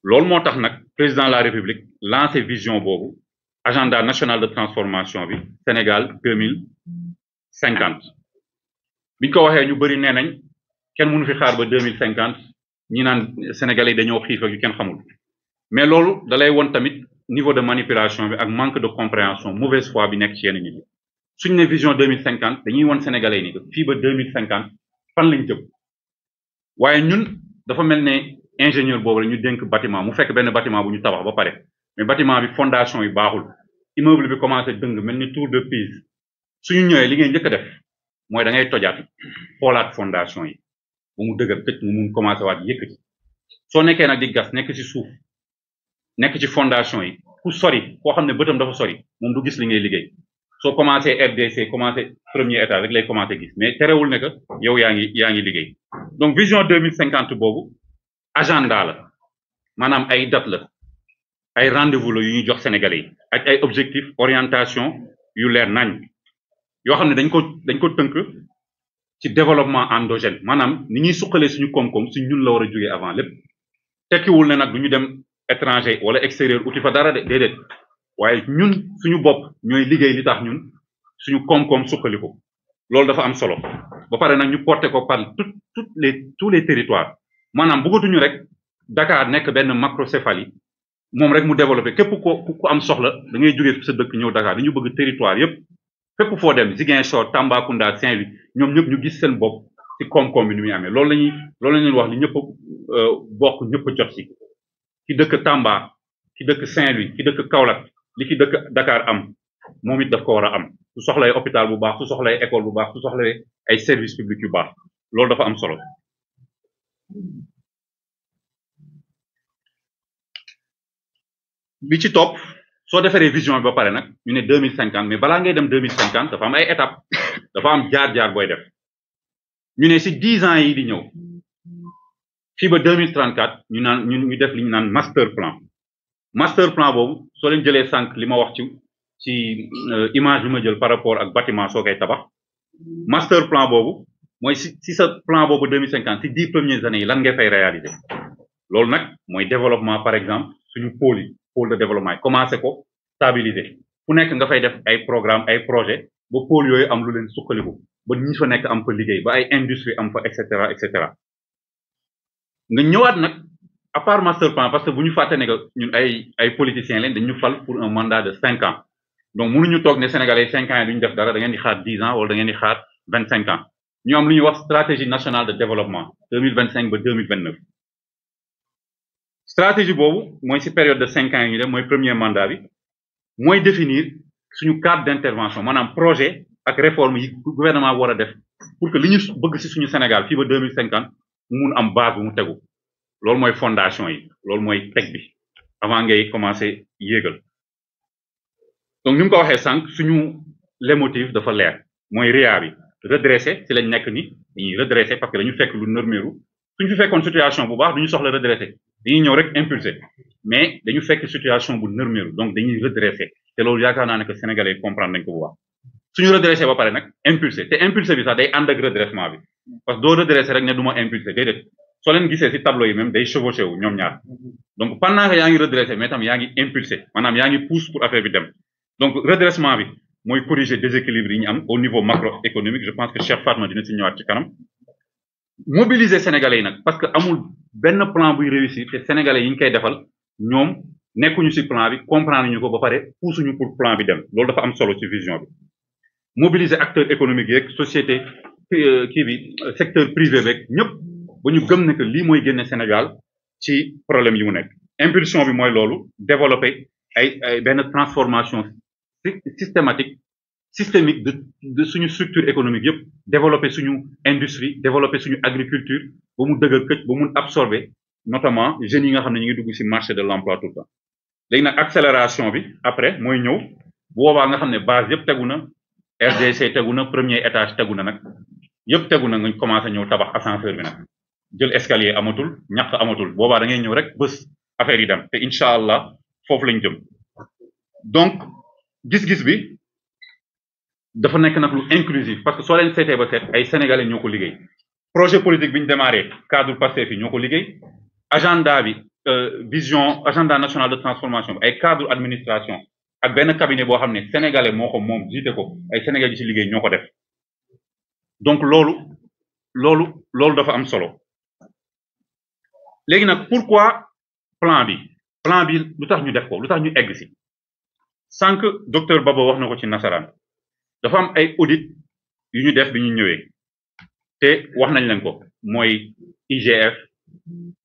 loolu moo tax nag président de la République lancé vision boobu agenda national de transformation bi Sénégal 2050 biñ ko waxee ñu bëri nee nañ kenn mënu fi xaar ba 2050 ñi naan Sénégalais yi dañoo xiif ak yu kenn xamul mais loolu dalay won tamit niveau de manipulation bi ak manque de compréhension mauvaise foi bi nekk ci yenn nit ñi suñ ne vision 2050 dañuy won Sénégalais yi ni que fii ba 2050 fan lañ jëm waaye ñun dafa mel ne ingénieur boobu la ñu dénk bâtiment mu fekk benn bâtiment bu ñu tabax ba pare mais bâtiment bi fondation yi baaxul immeuble bi commencé dëng mel ni tour de Pise suñu ñëwee li ngay njëkk a def mooy da ngay tojaat xoolaat fondation yi bu mu dëgër tëj mu mun commencé waat yëkkati soo nekkee nag di gas nekk ci suuf nekk ci fondation yi ku sori koo xam ne bëtam dafa sori moom du gis li ngay liggéey soo commencé RDC commencé premier étage rek lay commencé gis mais terewul ne que yow yaa ngi liggéey donc vision 2050 boobu agenda la maanaam ay date la ay rendez-vous la yu ñuy jox Sénégalais yi ak ay objectifs orientation yu leer nañ yoo xam ne dañ ko tënk ci développement endogène maanaam ni ñuy suqalee suñu koom-koom suñ ñun la war a jógee avant lépp tekkiwul ne nag du ñu dem étranger wala extérieur uti fa dara de déedéet waaye ñun suñu bopp ñooy liggéey li tax ñun suñu koom-koom suqali ko loolu dafa am solo ba pare nag ñu porter ko par tous les territoires maanaam bëggatuñu rek Dakar nekk benn macrocéphalie moom rek mu développé képp ku am soxla da ngay jógee sa dëkk ñëw Dakar dañu bëgg territoire yépp fépp foo dem Ziguinchor Tambacounda Saint-Louis ñoom ñëpp ñu gis seen bopp ci koom-koom bi ni muy amee loolu la ñuy wax li ñëpp bokk ñëpp jot ci ki dëkk Tamba ki dëkk Saint-Louis ki dëkk Kaolack li ki dëkk Dakar am moom it daf ko war a am su soxlay hôpital bu baax su soxlay école bu baax su soxlay ay services publics yu baax loolu dafa am solo. bi ci topp soo defaree vision bi ba pare nag ñu ne 2050 mais balaa ngay dem 2050 dafa am ay étapes dafa am jaar-jaar booy def ñu ne ci 10 ans yi di ñëw fii ba 2034 ñu naan ñu def li ñu naan master plan boobu soo leen jëlee sànq li ma wax ci image bi ma jël par rapport ak bâtiment soo koy tabax master plan boobu mooy si sa plan boobu 2050 ci 10 premières années yi lan ngay fay réaliser loolu nag mooy développement par exemple suñu pôle de développement yi commencé ko stabiliser fu nekk nga fay def ay programme ay projet ba pôle yooyu am lu leen suqaliku ba ñi fa nekk am fa liggéey ba ay industrie am fa et cetera et cetera nga ñëwaat nag à part master plan parce que bu ñu fàtte ne que ñun ay politiciens leen dañu fal pour un mandat de 5 ans donc mënuñu toog ne Sénégalais 5 ans yi duñu def dara da ngeen di xaar 10 ans wala da ngeen di xaar 25 ans ñu am lu ñuy wax stratégie nationale de développement 2025 ba 2029 stratégie boobu mooy ci période de 5 ans yi ñu def mooy premier mandat bi mooy définir suñu cadre d'intervention maanaam projet ak réforme yi gouvernement war a def pour que li ñu bëgg ci suñu Sénégal fii ba 2050 mu mun am base bu mu tegu loolu mooy fondation yi loolu mooy teg bi avant ngay commencer yéegal donc ni mu ko waxee sànq suñu leitmotiv dafa leer mooy REA bi redresser ci lañ nekk ni dañuy redresser parce que dañu fekk lu nërmeeru suñu fi fekkoon situation bu baax duñu soxla redresser dañuy ñëw rek impulser mais dañu fekk situation bu nërmeeru donc dañuy redresser te loolu yaakaar naa ne que sénégalais comprendre nañ ko bu baax suñu redresser ba pare nag impulser te impulser bi sax day ànd ak redressement bi parce que doo redresser rek ne du ma impulser déedéet soo leen gisee ci tableau yi même day chevauché wu ñoom ñaar donc pendant que yaa ngi redresser mais tam yaa ngi impulser maanaam yaa ngi pousse pour affaire bi dem donc redressement bi mooy corriger déséquilibre yi ñu am au niveau macroéconomique je pense que Cheikh Fatma dina ci ñëwaat ci kanam mobiliser sénégalais yi nag parce que amul benn plan buy réussir te sénégalais yi ñu koy defal ñoom nekkuñu ci plan bi comprendre ñu ko ba pare poussuñu pour plan bi dem loolu dafa am solo ci vision bi mobiliser acteurs économiques yeeg société kii bi secteur privé beeg ñëpp ba ñu gëm ne que lii mooy génne Sénégal ci problème yi mu nekk impulsion bi mooy loolu développer ay benn transformation systémique de suñu structure économique yëpp développer suñu industrie développer suñu agriculture ba mu dëgër këcc ba mun absorber notamment jeunes yi nga xam ne ñu ngi dugg ci marché de l'emploi tout le temps léegi nag accélération bi après mooy ñëw bu boobaa nga xam ne base yëpp tegu na RDC tegu na premier étage tegu na nag yëpp tegu na nga commencé ñëw tabax ascenseur bi nag jël escalier amatul ñaq amatul boobaa da ngay ñëw rek bés affaire yi dem te incha allah foofu lañ jëm donc gis-gis bi dafa nekk nag lu inclusif parce que soo leen seetee ba seet ay sénégalais ñoo ko liggéey projet politique bi ñu démarré cadre Pastef yi ñoo ko liggéey agenda bi vision agenda national de transformation bi ay cadre administration ak benn cabinet boo xam ne sénégalais moo ko moom jiite ko ay sénégalais yi ci liggéey ñoo ko def donc loolu dafa am solo léegi nag pourquoi plan bi lu tax ñu def ko lu tax ñu egg ci sànq docteur Babo wax na ko ci nasaraan dafa am ay audit yu ñu def bi ñu ñëwee te wax nañ leen ko mooy IGF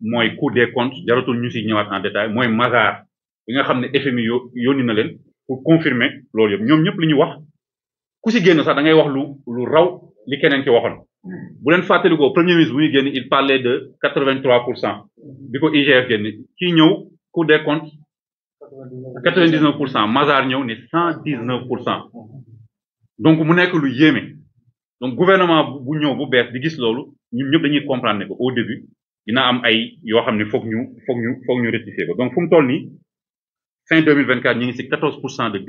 mooy Cour des comptes jaratul ñu ci ñëwaat en détail mooy Mazars bi nga xam ne FMI yónni na leen pour confirmer loolu yëpp ñoom ñëpp li ñu wax ku ci génn sax da ngay wax lu raw li keneen ki waxoon bu leen fàttalikoo premier ministre bu ñu génn il parlait de 83% bi ko IGF génn kii ñëw Cour des comptes 99% Mazars ñëw ne 119%. donc mu nekk lu yéeme donc gouvernement bu ñëw bu bees di gis loolu ñun ñëpp dañuy comprendre ne que au début dina am ay yoo xam ne foog ñu rectifier ko donc fu mu toll nii fin 2024 ñu ngi ci 14% de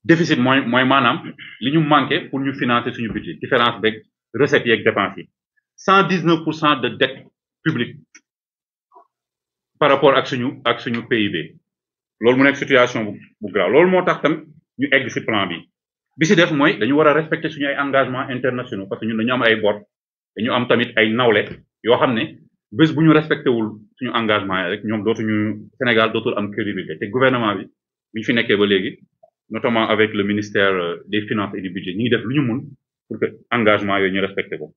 déficit mooy maanaam li ñu manqué pour ñu financer suñu budget différence beeg recettes yeeg dépenses yi 119% de dette publique par rapport ak suñu PIB loolu mu nekk situation bu grave loolu moo tax tamit ñu egg ci plan bi bi si def mooy dañu war a respecter suñu ay engagements internationaux parce que ñun dañu am ay bor dañu am tamit ay nawle yoo xam ne bés bu ñu respecté wul suñu engagement yi rek ñoom dootuñu Sénégal dootul am crédibilité te gouvernement bi bi ñu fi nekkee ba léegi notamment avec le ministère des finances et du budget ñu ngi def lu ñu mun pour que engagement yooyu ñu respecté ko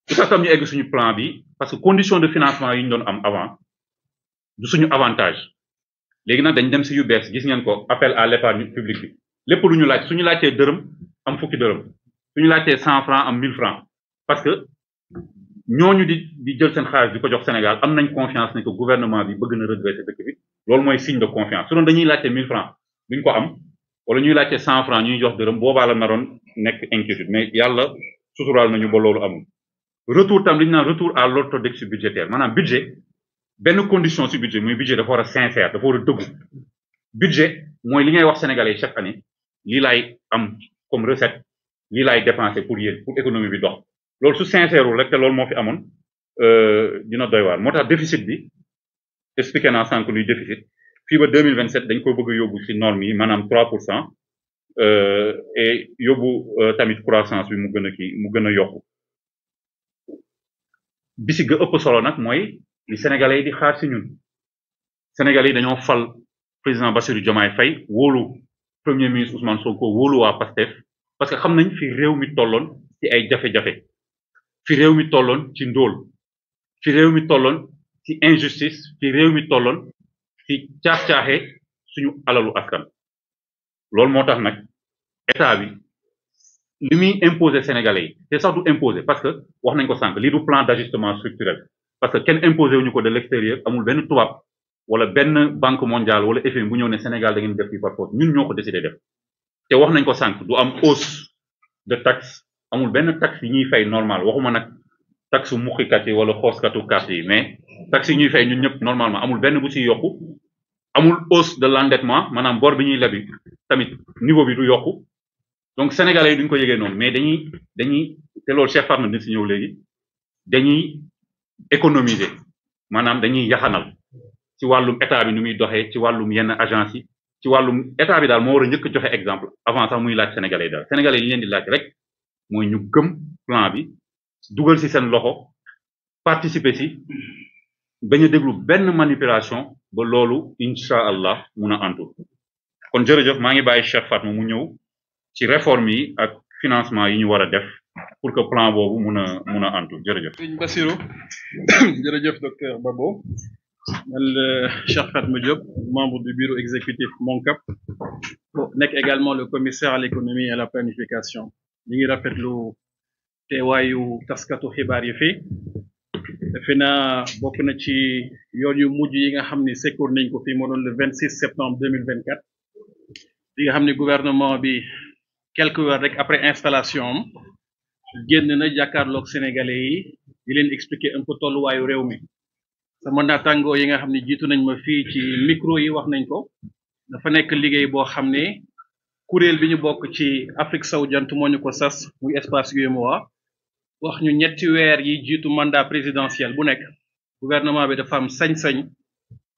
tout ça tam ñu egg suñu plan bi parce que condition de financement yi ñu doon am avant du suñu avantage léegi nag dañ dem si yu bees gis ngeen ko appel à l'épargne publique bi lépp lu ñu laaj suñu laajtee dërëm am fukki dërëm suñu laajtee 100 francs am 1000 francs parce que ñooñu di jël seen xaalis di ko jox Sénégal am nañ confiance ne que gouvernement bi bëgg na redresser dëkk bi loolu mooy signe de confiance su doon dañuy laajte 1000 francs duñ ko am wala ñuy laajte 100 francs ñuy jox dërëm boobaa la naroon nekk inquiétude mais yàlla suturaal nañu ba loolu amul. retour tam li ñu naan retour à l'orthodoxie budgétaire maanaam budget benn condition ci budget muy budget dafa war a sincère dafa war a dëggu budget mooy li ngay wax sénégalais chaque année lii laay am comme recette lii laay dépenser pour yéen pour économie bi dox. loolu su sincère wul rek te loolu moo fi amoon dina doy waar moo tax déficit bi expliqué naa sànq luy déficit fii ba 2027 dañ ko bëgg a yóbbu ci normes yi maanaam 3% et yóbbu tamit croissance bi mu gën a yokku bi ci ga ëpp solo nag mooy li sénégalais yi di xaar ci ñun sénégalais yi dañoo fal président Bassirou Diomaye Faye wóolu premier ministre Ousmane Sonko wóolu waa PASTEF parce que xam nañ fi réew mi tolloon ci ay jafe-jafe fi réew mi tolloon ci ndóol fi réew mi tolloon ci injustice fi réew mi tolloon ci caax-caaxe suñu alalu askan loolu moo tax nag état bi li muy imposer sénégalais yi te sax du imposer parce que wax nañ ko sànq lii du plan d'ajustement structurel parce que kenn imposé wuñu ko de l'extérieur amul benn tubaab wala benn banque mondiale wala FMI bu ñëw ne Sénégal da ngeen def fii par force ñun ñoo ko décidé def te wax nañ ko sànq du am hausse de taxe amul benn taxe yi ñuy fay normal waxuma nag taxe muqikat yi wala xooskatu carte yi mais taxe yi ñuy fay ñun ñëpp normalement amul benn bu ci yokku amul hausse de l'endettement maanaam bor bi ñuy lebi tamit niveau bi du yokku donc sénégalais yi duñ ko yëgee noonu mais dañuy te loolu Cheikh Fatma dina ci ñëw léegi dañuy économiser maanaam dañuy yaxanal ci wàllum état bi nu muy doxee ci wàllum yenn agence yi ci wàllum état bi daal moo war a njëkk joxe exemple avant sax muy laaj sénégalais yi daal sénégalais yi leen di laaj rek mooy ñu gëm plan bi dugal ci seen loxo participer ci bañ a déglu benn manipulation ba loolu incha allah mun a antu kon jërëjëf maa ngi bàyyi Cheikh Fatma mu ñëw ci réforme yi ak financement yi ñu war a def pour que plan boobu mun a antu jërëjëf. Sëñ Bassirou jërëjëf docteur Babo man la Cheikh Fatma Diop membre du bureau exécutif MONCAP nekk également le commissaire à l'économie et à la planification ñu ngi rafetlu teewaayu taskatu xibaar yi fii defe naa bokk na ci yoon yu mujj yi nga xam ni sekkoor nañ ko fii moo doon le 26 septembre 2024 li nga xam ni gouvernement bi quelques heures rek après installation am génn na jàkkaarloog sénégalais yi di leen expliquer un peu tolluwaayu réew mi sama naataangoo yi nga xam ne jiitu nañ ma fii ci micro yi wax nañ ko dafa nekk liggéey boo xam ne kuréel bi ñu bokk ci Afrique sowu jant moo ñu ko sas muy espace UEMOA wax ñu ñetti weer yi jiitu mandat présidentiel bu nekk gouvernement bi dafa am sañ-sañ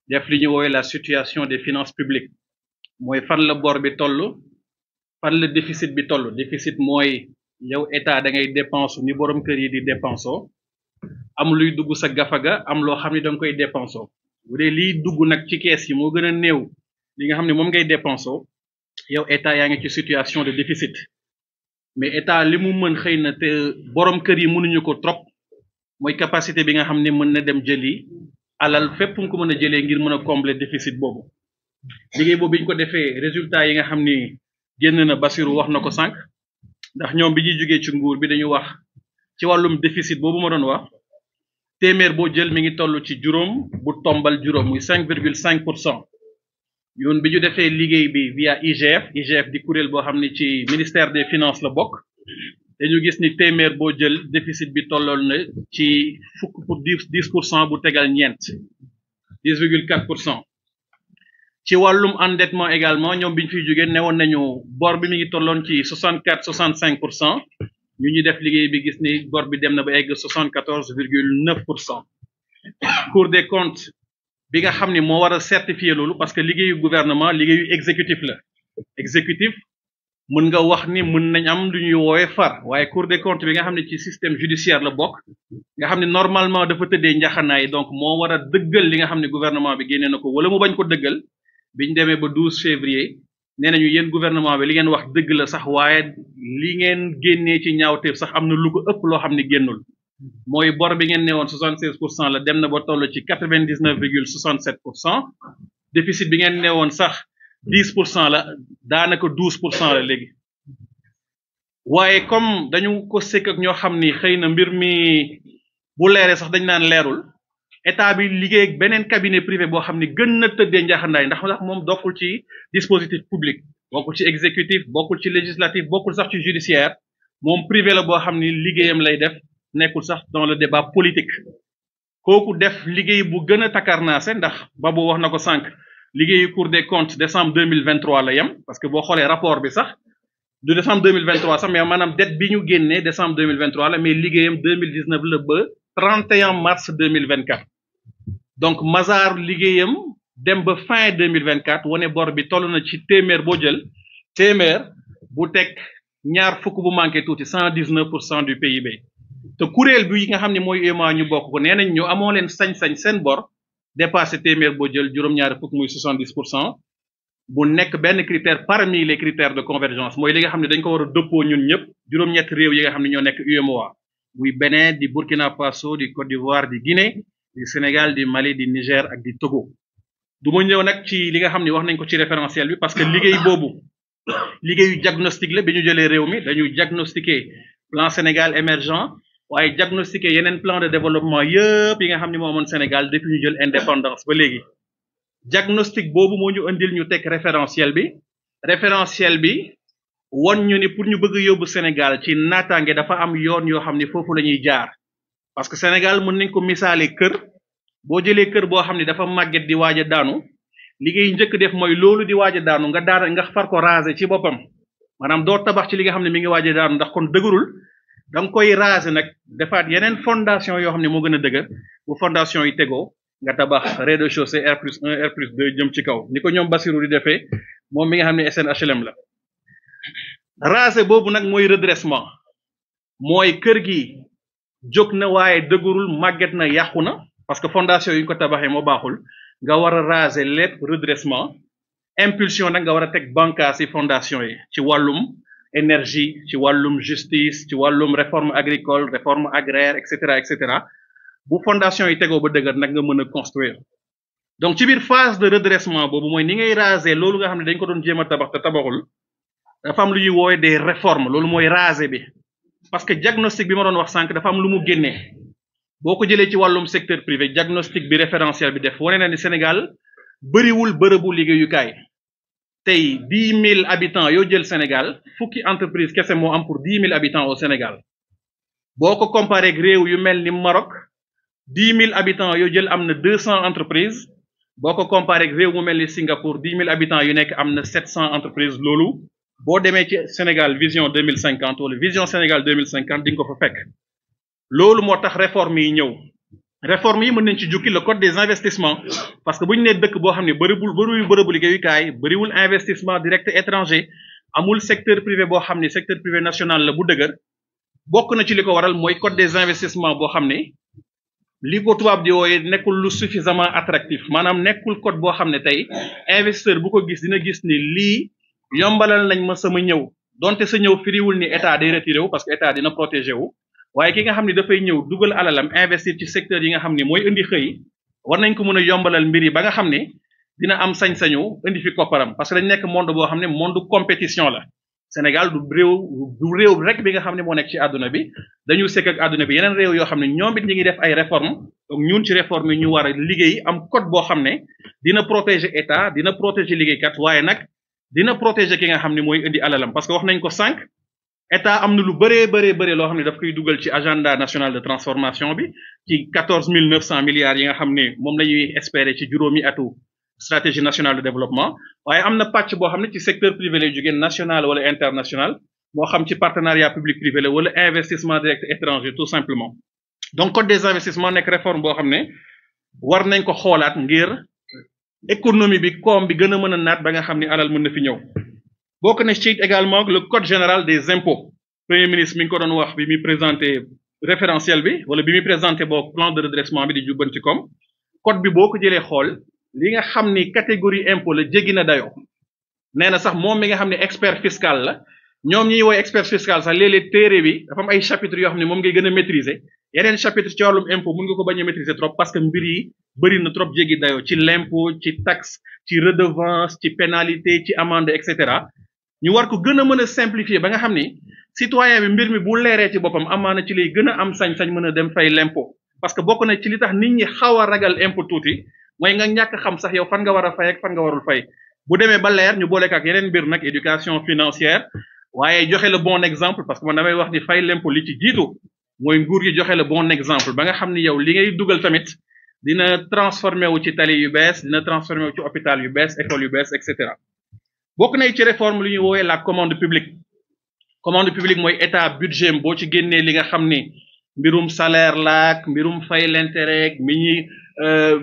def li ñu woowee la situation des finances publiques mooy fan la bor bi toll fan la déficit bi toll déficit mooy yow état da ngay dépense ni borom kër yi di dépensoo am luy dugg sa gafaga am loo xam ne da nga koy dépensoo bu dee liy dugg nag ci kees yi moo gën a néew li nga xam ne moom ngay dépensoo yow état yaa ngi ci situation de déficit mais état li mu mën xëy na te borom kër yi mënuñu ko trop mooy capacité bi nga xam ne mën na dem jëli alal fépp nga ko mën a jëlee ngir mën a combler déficit boobu liggéey boobu bi ñu ko defee résultat yi nga xam ni génn na Bassirou wax na ko sànq ndax ñoom bi ñuy jógee ci nguur bi dañu wax ci wàllum déficit boobu ma doon wax téeméer boo jël mi ngi toll ci juróom bu tombal juróom muy 5,5% yoon bi ñu defee liggéey bi via IGF di kuréel boo xam ne ci ministère des finances la bokk dañu gis ni téeméer boo jël déficit bi tollool na ci fukk pour 10% bu tegal ñeent 10,4%. ci wàllum endettement également ñoom bi ñu fiy jógee newoon nañu bor bi mi ngi tolloon ci 64-65% ñu ñuy def liggéey bi gis ni bor bi dem na ba egg 74,9%. Cour des comptes bi nga xam ni moo war a certifier loolu parce que liggéeyu gouvernement liggéeyu exécutif la exécutif mën nga wax ni mën nañ am lu ñuy woowee far waaye Cour des comptes bi nga xam ne ci système judiciaire la bokk nga xam ne normalement dafa tëddee njaxanaay donc moo war a dëggal li nga xam ne gouvernement bi génnee na ko wala mu bañ ko dëggal biñ demee ba 12 février nee nañu yéen gouvernement bi li ngeen wax dëgg la sax waaye li ngeen génnee ci ñaawteef sax am na lu ko ëpp loo xam ne génnul mooy bor bi ngeen ne woon 76% la dem na ba toll ci 99,67%. déficit bi ngeen ne woon sax 10% la daanaka 12% la léegi waaye comme dañu ko sekk ak ñoo xam ni xëy na mbir mi bu leeree sax dañ naan leerul état bi liggéey ak beneen cabinet privé boo xam ni gën na tëddee njaxandaay ndax moom dokkul ci dispositif public bokkul ci exécutif bokkul ci législatif bokkul sax ci judiciaire moom privé la boo xam ni liggéeyam lay def nekkul sax dans le débat politique kooku def liggéey bu gën a takarnaase ndax Babou wax na ko sànq liggéeyu Cour des comptes décembre 2023 la yem parce que boo xoolee rapport bi sax du décembre 2023 sax mais maanaam dette bi ñu génnee décembre 2023 la mais liggéeyam 2019 la ba 31 mars 2024 donc Mazar liggéeyam dem ba fin 2024 wane bor bi toll na ci téeméer boo jël téeméer bu teg ñaar fukk bu manqué tuuti 119% du PIB te kuréel bi nga xam ne mooy UEMOA ñu bokk ko nee nañ ñu amoo leen sañ-sañ seen bor dépassé téeméer boo jël juróom-ñaari fukk muy 70% bu nekk benn critère parmi les critères de convergence mooy li nga xam ne dañ ko war a dëppoo ñun ñëpp juróom-ñetti réew yi nga xam ne ñoo nekk UEMOA muy Bénin di Burkina Faso di Côte d'Ivoire di Guinée di Sénégal di Mali di Niger ak di Togo du ma ñëw nag ci li nga xam ne wax nañ ko ci référentiel bi parce que liggéey boobu liggéeyu diagnostic la bi ñu jëlee réew mi dañu diagnostiquer plan Sénégal émergent waaye diagnostiquer yeneen plan de développement yëpp yi nga xam ne moo amoon Sénégal depuis ñu jël indépendance ba léegi diagnostic boobu moo ñu indil ñu teg référentiel bi won ñu ni pour ñu bëgg yóbbu Sénégal ci naataange dafa am yoon yoo xam ne foofu la ñuy jaar parce que Sénégal mën nañ ko misaale kër boo jëlee kër boo xam ne dafa màgget di waaj a daanu li ngay njëkk def mooy loolu di waaj a daanu nga far ko raser ci boppam maanaam doo tabax ci li nga xam ne mi ngi waaj a daanu ndax kon dëgërul da nga koy raser nag defaat yeneen fondation yoo xam ne moo gën a dëgër bu fondation yi tegoo nga tabax rez-de-chaussée R+1 R+2 jëm ci kaw ni ko ñoom Bassirou di defee moom mi nga xam ne SNHLM la raser boobu nag mooy redressement mooy kër gi jóg na waaye dëgërul màgget na yàqu na parce que fondation yi ñu ko tabaxee moo baaxul nga war a raser lépp redressement impulsion nag nga war a teg bànqaas yi fondation yi ci wàllum énergie ci wàllum justice ci wàllum réforme agricole réforme agraire et cetera bu fondation yi tegoo ba dëgër nag nga mën a construire donc ci biir phase de redressement boobu mooy ni ngay raser loolu nga xam ne dañ ko doon jéem a tabax te tabaxul dafa am lu ñuy woowee des réformes loolu mooy raser bi parce que diagnostic bi ma doon wax sànq dafa am lu mu génnee boo ko jëlee ci wàllum secteur privé diagnostic bi référentiel bi def wane na ni Sénégal bëriwul bërëbu liggéeyukaay tey 10 000 habitants yoo jël Sénégal fukki entreprise kese moo am pour 10 000 habitants au Sénégal boo ko comparé ak réew yu mel ni Maroc 10 000 habitants yoo jël am na 200 entreprises boo ko comparé ak réew mu mel ni Singapour 10 000 habitants yu nekk am na 700 entreprises loolu boo demee ci Sénégal vision 2050 wala vision Sénégal 2050 di nga ko fa fekk loolu moo tax réforme yi ñëw réforme yi mën nañ ci jukki le code des investissements parce que bu ñu nee dëkk boo xam ne bëriwul bërëbu liggéeyukaay bëriwul investissement direct étranger amul secteur privé boo xam ne secteur privé national la bu dëgër bokk na ci li ko waral mooy code des investissements boo xam ne li ko tubaab di wooye nekkul lu suffisamment attractif maanaam nekkul code boo xam ne tey investisseur bu ko gis dina gis ni lii yombalal nañ ma sama ñëw donte sa ñëw firiwul ni état day retiré wu parce que état dina protégé wu waaye ki nga xam ne dafay ñëw dugal alalam investir ci secteur yi nga xam ne mooy indi xëy war nañ ko mën a yombalal mbir yi ba nga xam ne dina am sañ-sañu indi fi kopparam parce que dañ nekk monde boo xam ne monde compétition la Sénégal du réew rek bi nga xam ne moo nekk ci àdduna bi dañu sekk ak àdduna bi yeneen réew yoo xam ne ñoom it ñi ngi def ay réforme donc ñun ci réforme yi ñu war a liggéey am code boo xam ne dina protéger état dina protéger liggéeykat waaye nag dina protéger ki nga xam ne mooy indi alalam parce que wax nañ ko sànq état am na lu bëree loo xam ne daf koy dugal ci agenda national de transformation bi ci 14 900 milliards yi nga xam ne moom la ñuy espérer ci juróomi atu stratégie nationale de développement waaye am na pàcc boo xam ne ci secteur privé lay jógee national wala international moo xam ci partenariat public privé la wala investissement direct étranger tout simplement donc code des investissements nekk réforme boo xam ne war nañ ko xoolaat ngir économie bi koom bi gën a mën a naat ba nga xam ne alal mën na fi ñëw bokk na ci également le code général des impôts premier ministre mi ngi ko doon wax bi muy présenté référentiel bi wala bi muy présenté boog plan de redressement bi di jubbantikom code bi boo ko jëlee xool li nga xam ni catégorie impôt la jéggi na dayoo nee na sax moom mi nga xam ne expert fiscal la ñoom ñuy woy expert fiscal sax léeg-léeg téere bi dafa am ay chapitres yoo xam ne moom ngay gën a maîtriser yeneen chapitre ci wàllum impôt mun nga ko bañ a maîtriser trop parce que mbir yi bëri na trop jéggi dayoo ci l'impôt ci taxe ci redevance ci pénalité ci amende et cetera ñu war ko gën a mën a simplifier ba nga xam ni citoyen bi mbir mi bu leeree ci boppam amaana ci lay gën a am sañ-sañ mën a dem fay l'impôt parce que bokk na ci li tax nit ñi xaw a ragal impôt tuuti mooy nga ñàkk xam sax yow fan nga war a fay ak fan nga warul fay bu demee ba leer ñu boole ak yeneen mbir nag éducation financière waaye joxe le bon exemple parce que man damay wax ni fay l'impôt li ci jiitu mooy nguur gi joxe le bon exemple ba nga xam ni yow li ngay dugal tamit dina transformé wu ci tali yu bees dina transformé wu ci hôpital yu bees école yu bees et cetera bokk na ci réforme lu ñuy woowee la commande publique mooy état budget boo ci génnee li nga xam ni mbirum salaire laak mbirum fay l'intérêt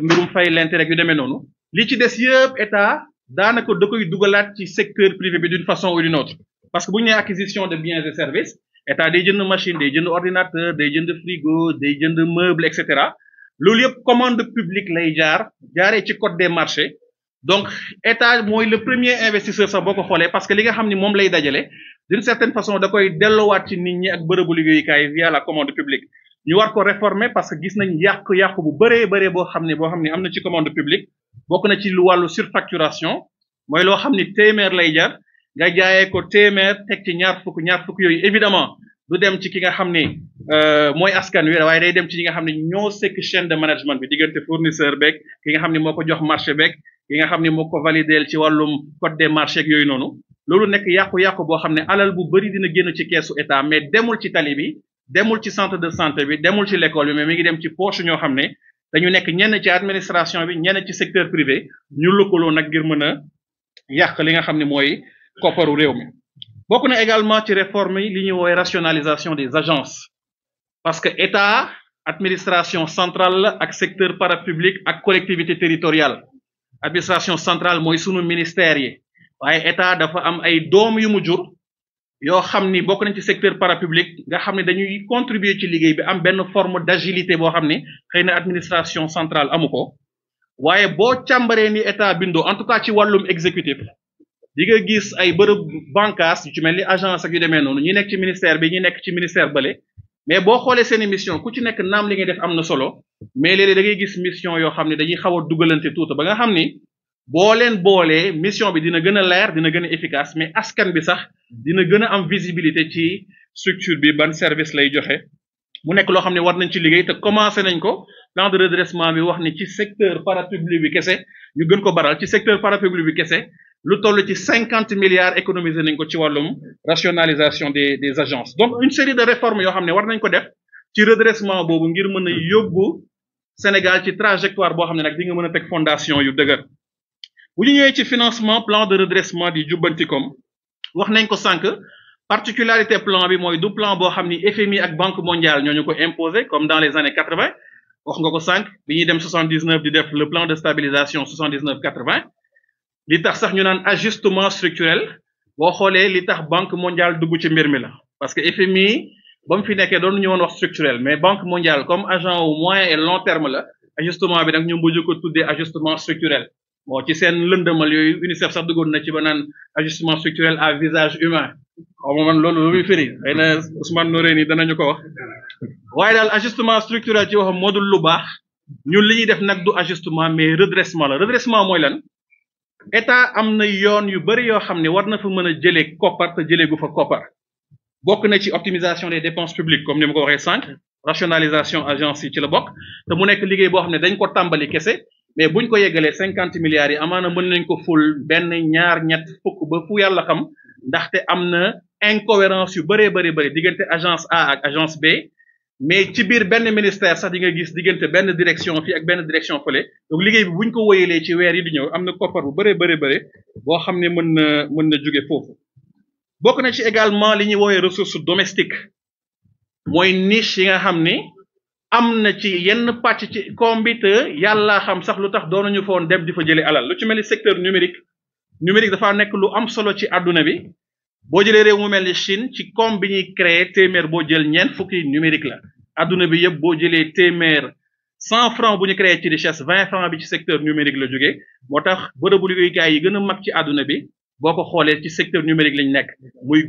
mbirum fay l'intérêt yu demee noonu li ci des yëpp état daanaka da koy dugalaat ci secteur privé bi d'une façon ou d'une autre parce que bu ñu nee acquisition de biens et services état day jënd machine day jënd ordinateur day jënd frigo day jënd meuble et cetera loolu yëpp commande publique lay jaaree ci code des marchés donc état mooy le premier investisseur sax boo ko xoolee parce que li nga xam ni moom lay dajale d'une certaine façon da koy delloowaat ci nit ñi ak bërëbu liggéeyukaay via la commande publique ñu war ko réformer parce que gis nañ yàqu-yàqu bu bëree boo xam ne am na ci commande publique bokk na ci lu wàllu surfacturation mooy loo xam ni téeméer lay jar nga jaayee ko téeméer teg ci ñaar fukk yooyu évidemment du dem ci ki nga xam ni mooy askan wi waaye day dem ci ñi nga xam ne ñoo sekk chaîne de management bi diggante fournisseur beeg ki nga xam ne moo ko jox marché beeg ki nga xam ne moo ko valideel ci wàllum code des marchés ak yooyu noonu loolu nekk yàqu-yàqu boo xam ne alal bu bëri dina génn ci keesu état mais demul ci tali bi demul ci centre de santé bi demul ci l'école bi mais mi ngi dem ci poche ñoo xam ne dañu nekk ñenn ci administration bi ñenn ci secteur privé ñu lëkkaloo nag ngir mën a yàq li nga xam ne mooy kopparu réew mi bokk na également ci réforme yi li ñuy woowee rationalisation des agences parce que état administration centrale la ak secteur parapublic ak collectivité territoriale administration centrale mooy sunu ministères yi waaye état dafa am ay doom yu mu jur yoo xam ni bokk nañ ci secteur parapublic nga xam ne dañuy contribuer ci liggéey bi am benn forme d'agilité boo xam ni xëy na administration centrale amu ko waaye boo càmbaree ni état bindoo en tout cas ci wàllum exécutif di nga gis ay bërëb bànqaas yu ci mel ni agence ak yu demee noonu ñi nekk ci ministère bi ñi nekk ci ministère bële mais boo xoolee seeni mission ku ci nekk naam li ngay def am na solo mais léeg-léeg da ngay gis mission yoo xam ne dañuy xaw a dugalante tuuti ba nga xam ni boo leen boolee mission bi dina gën a leer dina gën a efficace mais askan bi sax dina gën a am visibilité ci structure bi ban service lay joxe mu nekk loo xam ne war nañ ci liggéey te commencé nañ ko plan de redressement bi wax ni ci secteur parapublic bi kese ñu gën ko baral ci secteur parapublic bi kese lu toll ci 50 milliards économisé nañ ko ci wàllum rationalisation des agences donc une série de réformes yoo xam ne war nañ ko def ci redressement boobu ngir mën a yóbbu Sénégal ci trajectoire boo xam ne nag di nga mën a teg fondation yu dëgër bu ñu ñëwee ci financement plan de redressement di jubbantikom wax nañ ko sànq particularité plan bi mooy du plan boo xam ni FMI ak Banque mondiale ñoo ñu ko imposé comme dans les années 80 wax nga ko sànq bi ñuy dem 79 di def le plan de stabilisation 79-80 li tax sax ñu naan ajustement structurel boo xoolee li tax Banque mondiale dugg ci mbir mi la parce que FMI ba mu fi nekkee doon ñu woon wax structurel mais Banque mondiale comme agent au moyen et long terme la ajustement bi nag ñu mujj ko tuddee ajustement structurel bon ci seen lëndëmal yooyu UNICEF sax duggoon na ci ba naan ajustement structurel à visage humain xaw ma man loolu lu muy firi xëy na Ousmane Noreyni danañu ko wax waaye daal ajustement structurel ci waxam moo dul lu baax ñun li ñuy def nag du ajustement mais redressement la redressement mooy lan état am na yoon yu bari yoo xam ne war na fa mën a jëlee koppar te jëlee gu fa koppar bokk na ci optimisation des dépenses publiques comme ni ma ko waxee sànq rationalisation agence yi ci la bokk te mu nekk liggéey boo xam ne dañ ko tàmbali kese mais buñ ko yeggalee 50 milliards yi amaana mën nañ ko ful benn ñaar ñett fukk ba fu yàlla xam ndaxte am na incohérence yu bëree bëri diggante agence A ak agence B mais ci biir benn ministère sax di nga gis diggante benn direction fii ak benn direction fële donc liggéey bi buñ ko wóyalee ci weer yi di ñëw am na koppar bu bëree bëri boo xam ne mën na jóge foofu bokk na ci également li ñuy woowee ressources domestiques mooy niche yi nga xam ni am na ci yenn pàcc ci koom bi te yàlla xam sax lu tax doonuñu foon dem di fa jëlee alal lu ci mel ni secteur numérique numérique dafa nekk lu am solo ci àdduna bi boo jëlee réew mu mel ni Chine ci koom bi ñuy créer téeméer boo jël ñeent fukki numérique la àdduna bi yëpp boo jëlee téeméer 100 francs bu ñu créé ci richesse 20 francs bi ci secteur numérique la jógee moo tax bërëbu liggéeykaay yi gën a mag ci àdduna bi boo ko xoolee ci secteur numérique lañ nekk muy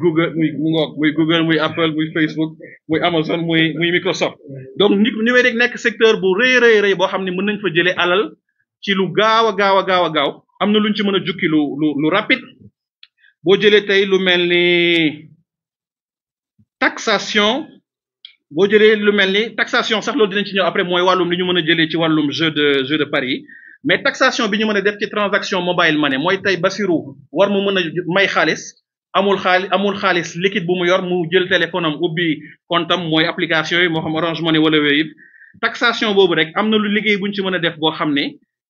Google muy Apple muy Facebook muy Amazon muy Microsoft donc numérique nekk secteur bu rëy boo xam ne mën nañ fa jëlee alal ci lu gaaw a gaaw am na luñ ci mën a jukki lu rapide boo jëlee tey lu mel ni taxation boo jëlee lu mel ni taxation sax loolu dinañ ci ñëw après mooy wàllum li ñu mën a jëlee ci wàllum jeu de paris mais taxation bi ñu mën a def ci transaction mobile money mooy tey Bassirou war mu mën a may xaalis amul xaalis liquide bu mu yor mu jël téléphone am ubbi compte am mooy application yi moo xam Orange Money wala Wave taxation boobu rek am na lu liggéey bu ñu ci mën a def boo xam ne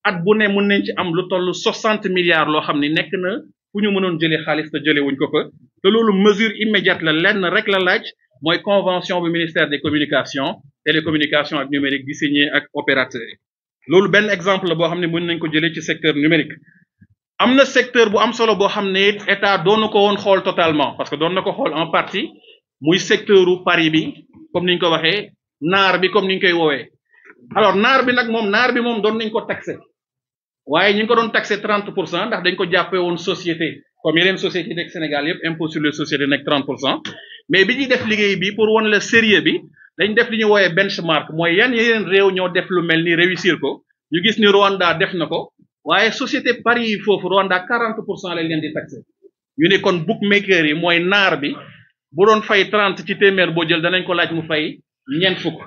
at bu ne mën nañ ci am lu toll 60 milliards loo xam ne nekk na fu ñu mënoon jëlee xaalis te jëlee wuñ ko fa te loolu mesure immédiate la lenn rek la laaj mooy convention bu ministère des communications télécommunications ak numérique di signé ak opérateur yi loolu benn exemple la boo xam ne mën nañ ko jëlee ci secteur numérique am na secteur bu am solo boo xam ne it état doon na ko woon xool totalement parce que doon na ko xool en partie muy secteuru pari bi comme ni ñu ko waxee naar bi comme ni ñu koy woowee alors naar bi moom doon nañ ko taxé waaye ñu ngi ko doon taxé 30% ndax dañ ko jàppee woon société comme yeneen société nekk Sénégal yëpp impôt sur les sociétés nekk 30% mais bi ñuy def liggéey bi pour wan la sérieux bi dañ def li ñu wooyee benchmark mooy yeneen réew ñoo def lu mel ni réussir ko ñu gis ni Rwanda def na ko waaye société pari yi foofu Rwanda 40% lañ leen di taxé ñu ne kon bookmaker yi mooy naar bi bu doon fay 30 ci téeméer boo jël danañ ko laaj mu fay ñeent fukk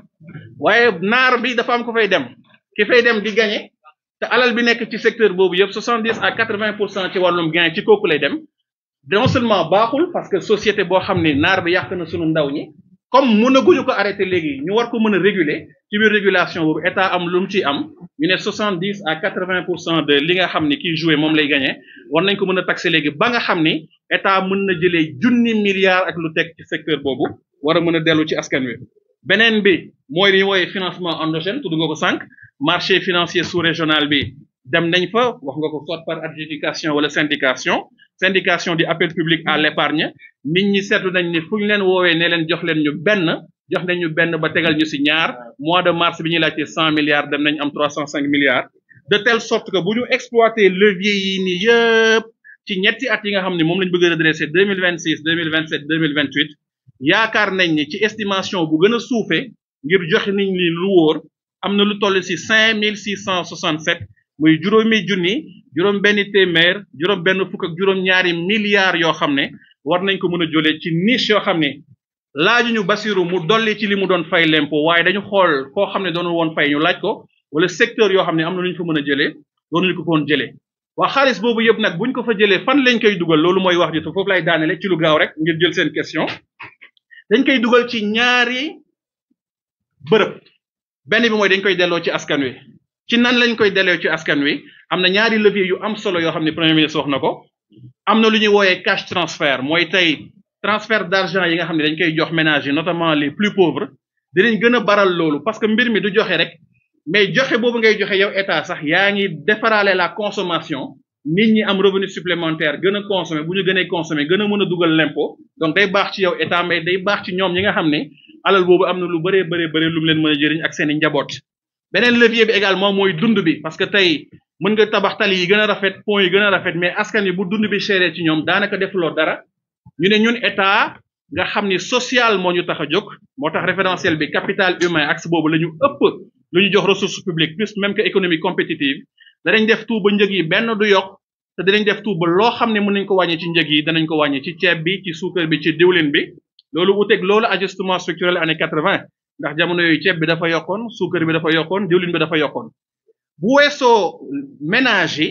waaye naar bi dafa am ko fay dem ki fay dem di gagné te alal bi nekk ci secteur boobu yëpp 70 à 80% ci wàllum gain ci kooku lay dem non seulement baaxul parce que société boo xam ne naar bi yàq na sunu ndaw ñi comme mënaguñu ko arrêté léegi ñu war ko mën a réguler ci biir régulation boobu état am lu mu ciy am ñu ne 70 à 80% de li nga xam ni kiy joué moom lay gagné war nañ ko mën a taxé léegi ba nga xam ni état mën na jëlee junni milliards ak lu teg ci secteur boobu war a mën a dellu ci askan wi. beneen bi mooy li ñu wooyee financement endogène tudd nga ko sànq marché financier sous-régional bi dem nañ fa wax nga ko soit par adjudication wala syndication di appel public à l'épargne nit ñi seetlu nañ ni fu ñu leen woowee ne leen jox leen ñu jox nañ ñu benn ba tegal ñu ci ñaar mois de mars bi ñuy laajte 100 milliards dem nañ am 305 milliards de telle sorte que bu ñu exploiter levier yi nii yëpp ci ñetti at yi nga xam ne moom lañ bëgg a redresser 2026 2027 2028 yaakaar nañ ni ci estimation bu gën a suufee ngir joxe nit ñi lu wóor am na lu toll ci 5667 muy juróomi junni juróom benn téeméer juróom benn fukk ak juróom ñaari milliards yoo xam ne war nañ ko mën a jëlee ci niche yoo xam ne laajuñu Bassirou mu dolli ci li mu doon fay l'impôt waaye dañu xool koo xam ne doonul woon fay ñu laaj ko wala secteur yoo xam ne am na lu ñu fa mën a jëlee doonuñu ko foon jëlee waa xaalis boobu yëpp nag buñ ko fa jëlee fan lañ koy dugal loolu mooy wax ji te foofu lay daanele ci lu gaaw rek ngir jël seen question dañ koy dugal ci ñaari bërëb benn bi mooy dañ koy delloo ci askan wi ci nan lañ koy delloo ci askan wi am na ñaari levier yu am solo yoo xam ne premier ministre wax na ko am na lu ñuy wooyee cash transfert mooy tey transfert d'argent yi nga xam ne dañ koy jox ménages yi notamment les plus pauvres dinañ gën a baral loolu parce que mbir mi du joxe rek mais joxe boobu ngay joxe yow état sax yaa ngi defaraale la consommation nit ñi am revenu supplémentaire gën a consommer bu ñu gënee consommer gën a mën a dugal l'impôt donc day baax ci yow état mais day baax ci ñoom ñi nga xam ne alal boobu am na lu bëree lu mu leen mën a jëriñ ak seen i njaboot beneen levier bi également mooy dund bi parce que tey mën nga tabax tali yi gën a rafet pont yi gën a rafet mais askan wi bu dund bi chéré ci ñoom daanaka defuloo dara ñu ne ñun état nga xam ni social moo ñu tax a jóg moo tax référentiel bi capital humain axe boobu la ñu ëpp lu ñu jox ressource publique plus même que économie compétitive danañ def tout ba njëg yi benn du yokk te danañ def tout ba loo xam ne mën nañ ko wàññi ci njëg yi danañ ko wàññi ci ceeb bi ci suukar bi ci diwlin bi loolu uteeg loolu ajustement structurel année 80 ndax jamono yooyu ceeb bi dafa yokkoon suukar bi dafa yokkoon diwlin bi dafa yokkoon bu weesoo ménage yi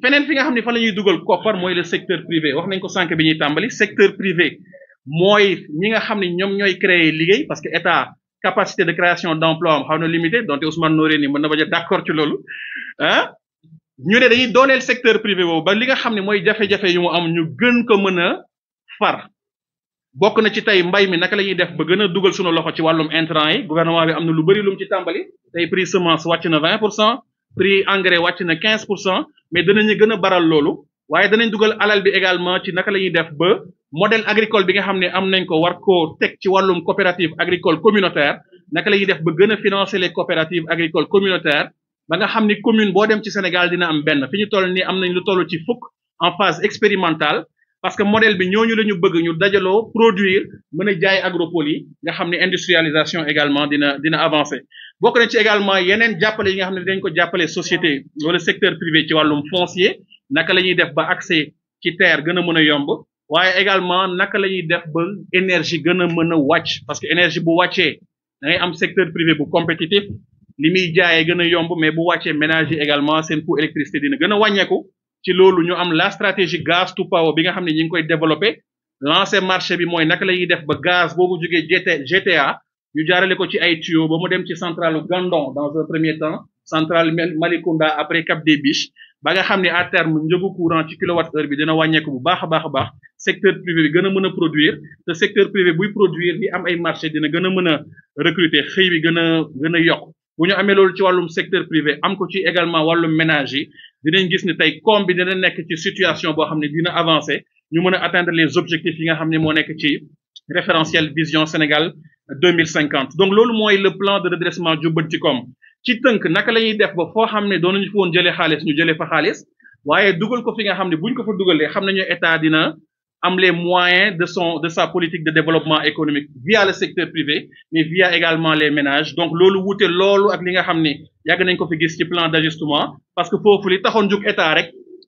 feneen fi nga xam ne fa la ñuy dugal koppar mooy le secteur privé wax nañ ko sànq bi ñuy tàmbali secteur privé mooy ñi nga xam ne ñoom ñooy créer liggéey parce que état capacité de création d'emploi am xaw na limité donte Ousmane Noreyni mën na bañ a d'accord ci loolu ah ñu ne dañuy dooleel secteur privé boobu ba li nga xam ne mooy jafe-jafe yu mu am ñu gën ko mën a far bokk na ci tey mbay mi naka la ñuy def ba gën a dugal sunu loxo ci wàllum intrant yi gouvernement bi am na lu bari lu mu ci tàmbali tey prix semence wàcc na 20%. prix engrais wàcc na 15% mais danañu gën a baral loolu waaye danañ dugal alal bi également ci naka la ñuy def ba modèle agricole bi nga xam ne am nañ ko war koo teg ci wàllum coopérative agricole communautaire naka la ñuy def ba gën a financer les coopératives agricoles communautaires ba nga xam ni commune boo dem ci Sénégal dina am benn fi ñu toll nii am nañ lu toll ci fukk en phase expérimentale parce que modèle bi ñooñu la ñu bëgg ñu dajaloo produire mën a jaay agropole yi nga xam ne industrialisation également dina avancer bokk na ci également yeneen jàppale yi nga xam ne dinañ ko jàppale société wala secteur privé ci wàllum foncier naka la ñuy def ba accès ci terre gën a mën a yomb waaye également naka la ñuy def ba énergie gën a mën a wàcc parce que énergie bu wàccee da ngay am secteur privé bu compétitif li muy jaayee gën a yomb mais bu wàccee ménage yi également seen coût électricité dina gën a wàññeeku ci loolu ñu am la stratégie gaz to power bi nga xam ne ñi ngi koy développer lancer marché bi mooy naka la ñuy def ba gaz boobu jógee GTA ñu jaarale ko ci ay tuyaux ba mu dem ci centrale Gandon dans un premier temps centrale Malicounda après Cap des Biches ba nga xam ne à terme njëgu courant ci kilowattheure bi dina wàññeeku bu baax a baax secteur privé bi gën a mën a produire te secteur privé buy produire di am ay marché dina gën a mën a recruter xëy bi gën a yokk bu ñu amee loolu ci wàllum secteur privé am ko ci également wàllum ménage yi dinañ gis ne tey koom bi dina nekk ci situation boo xam ne dina avancer ñu mën a atteindre les objectifs yi nga xam ne moo nekk ci référentiel vision Sénégal 2050 donc loolu mooy le plan de redressement jubbanti koom ci tënk naka la ñuy def ba foo xam ne doon nañu fa woon jëlee xaalis ñu jëlee fa xaalis waaye dugal ko fi nga xam ne buñ ko fa dugalee xam nañu état dina am les moyens de sa politique de développement économique via le secteur privé mais via également les ménages donc loolu wute loolu ak li nga xam ne yàgg nañ ko fi gis ci plan d'ajustement parce que foofu li taxoon jóg état rek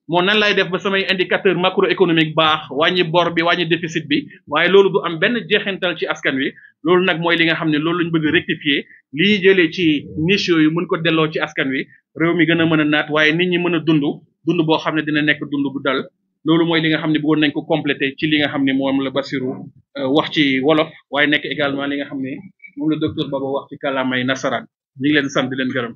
moo nan lay def ba samay indicateur macroéconomique baax wàññi bor bi wàññi déficit bi waaye loolu du am benn jeexintal ci askan wi loolu nag mooy li nga xam ne loolu lañ bëgg rectifier li ñu jëlee ci niche yooyu mën ko delloo ci askan wi réew mi gën a mën a naat waaye nit ñi mën a dund boo xam ne dina nekk dund bu dal loolu mooy li nga xam ne bëggoon nañ ko compléter ci li nga xam ne moom la Bassirou wax ci wolof waaye nekk également li nga xam ne moom la docteur Baba wax ci kàllaamay nasaraan ñu ngi leen sant di leen gërëm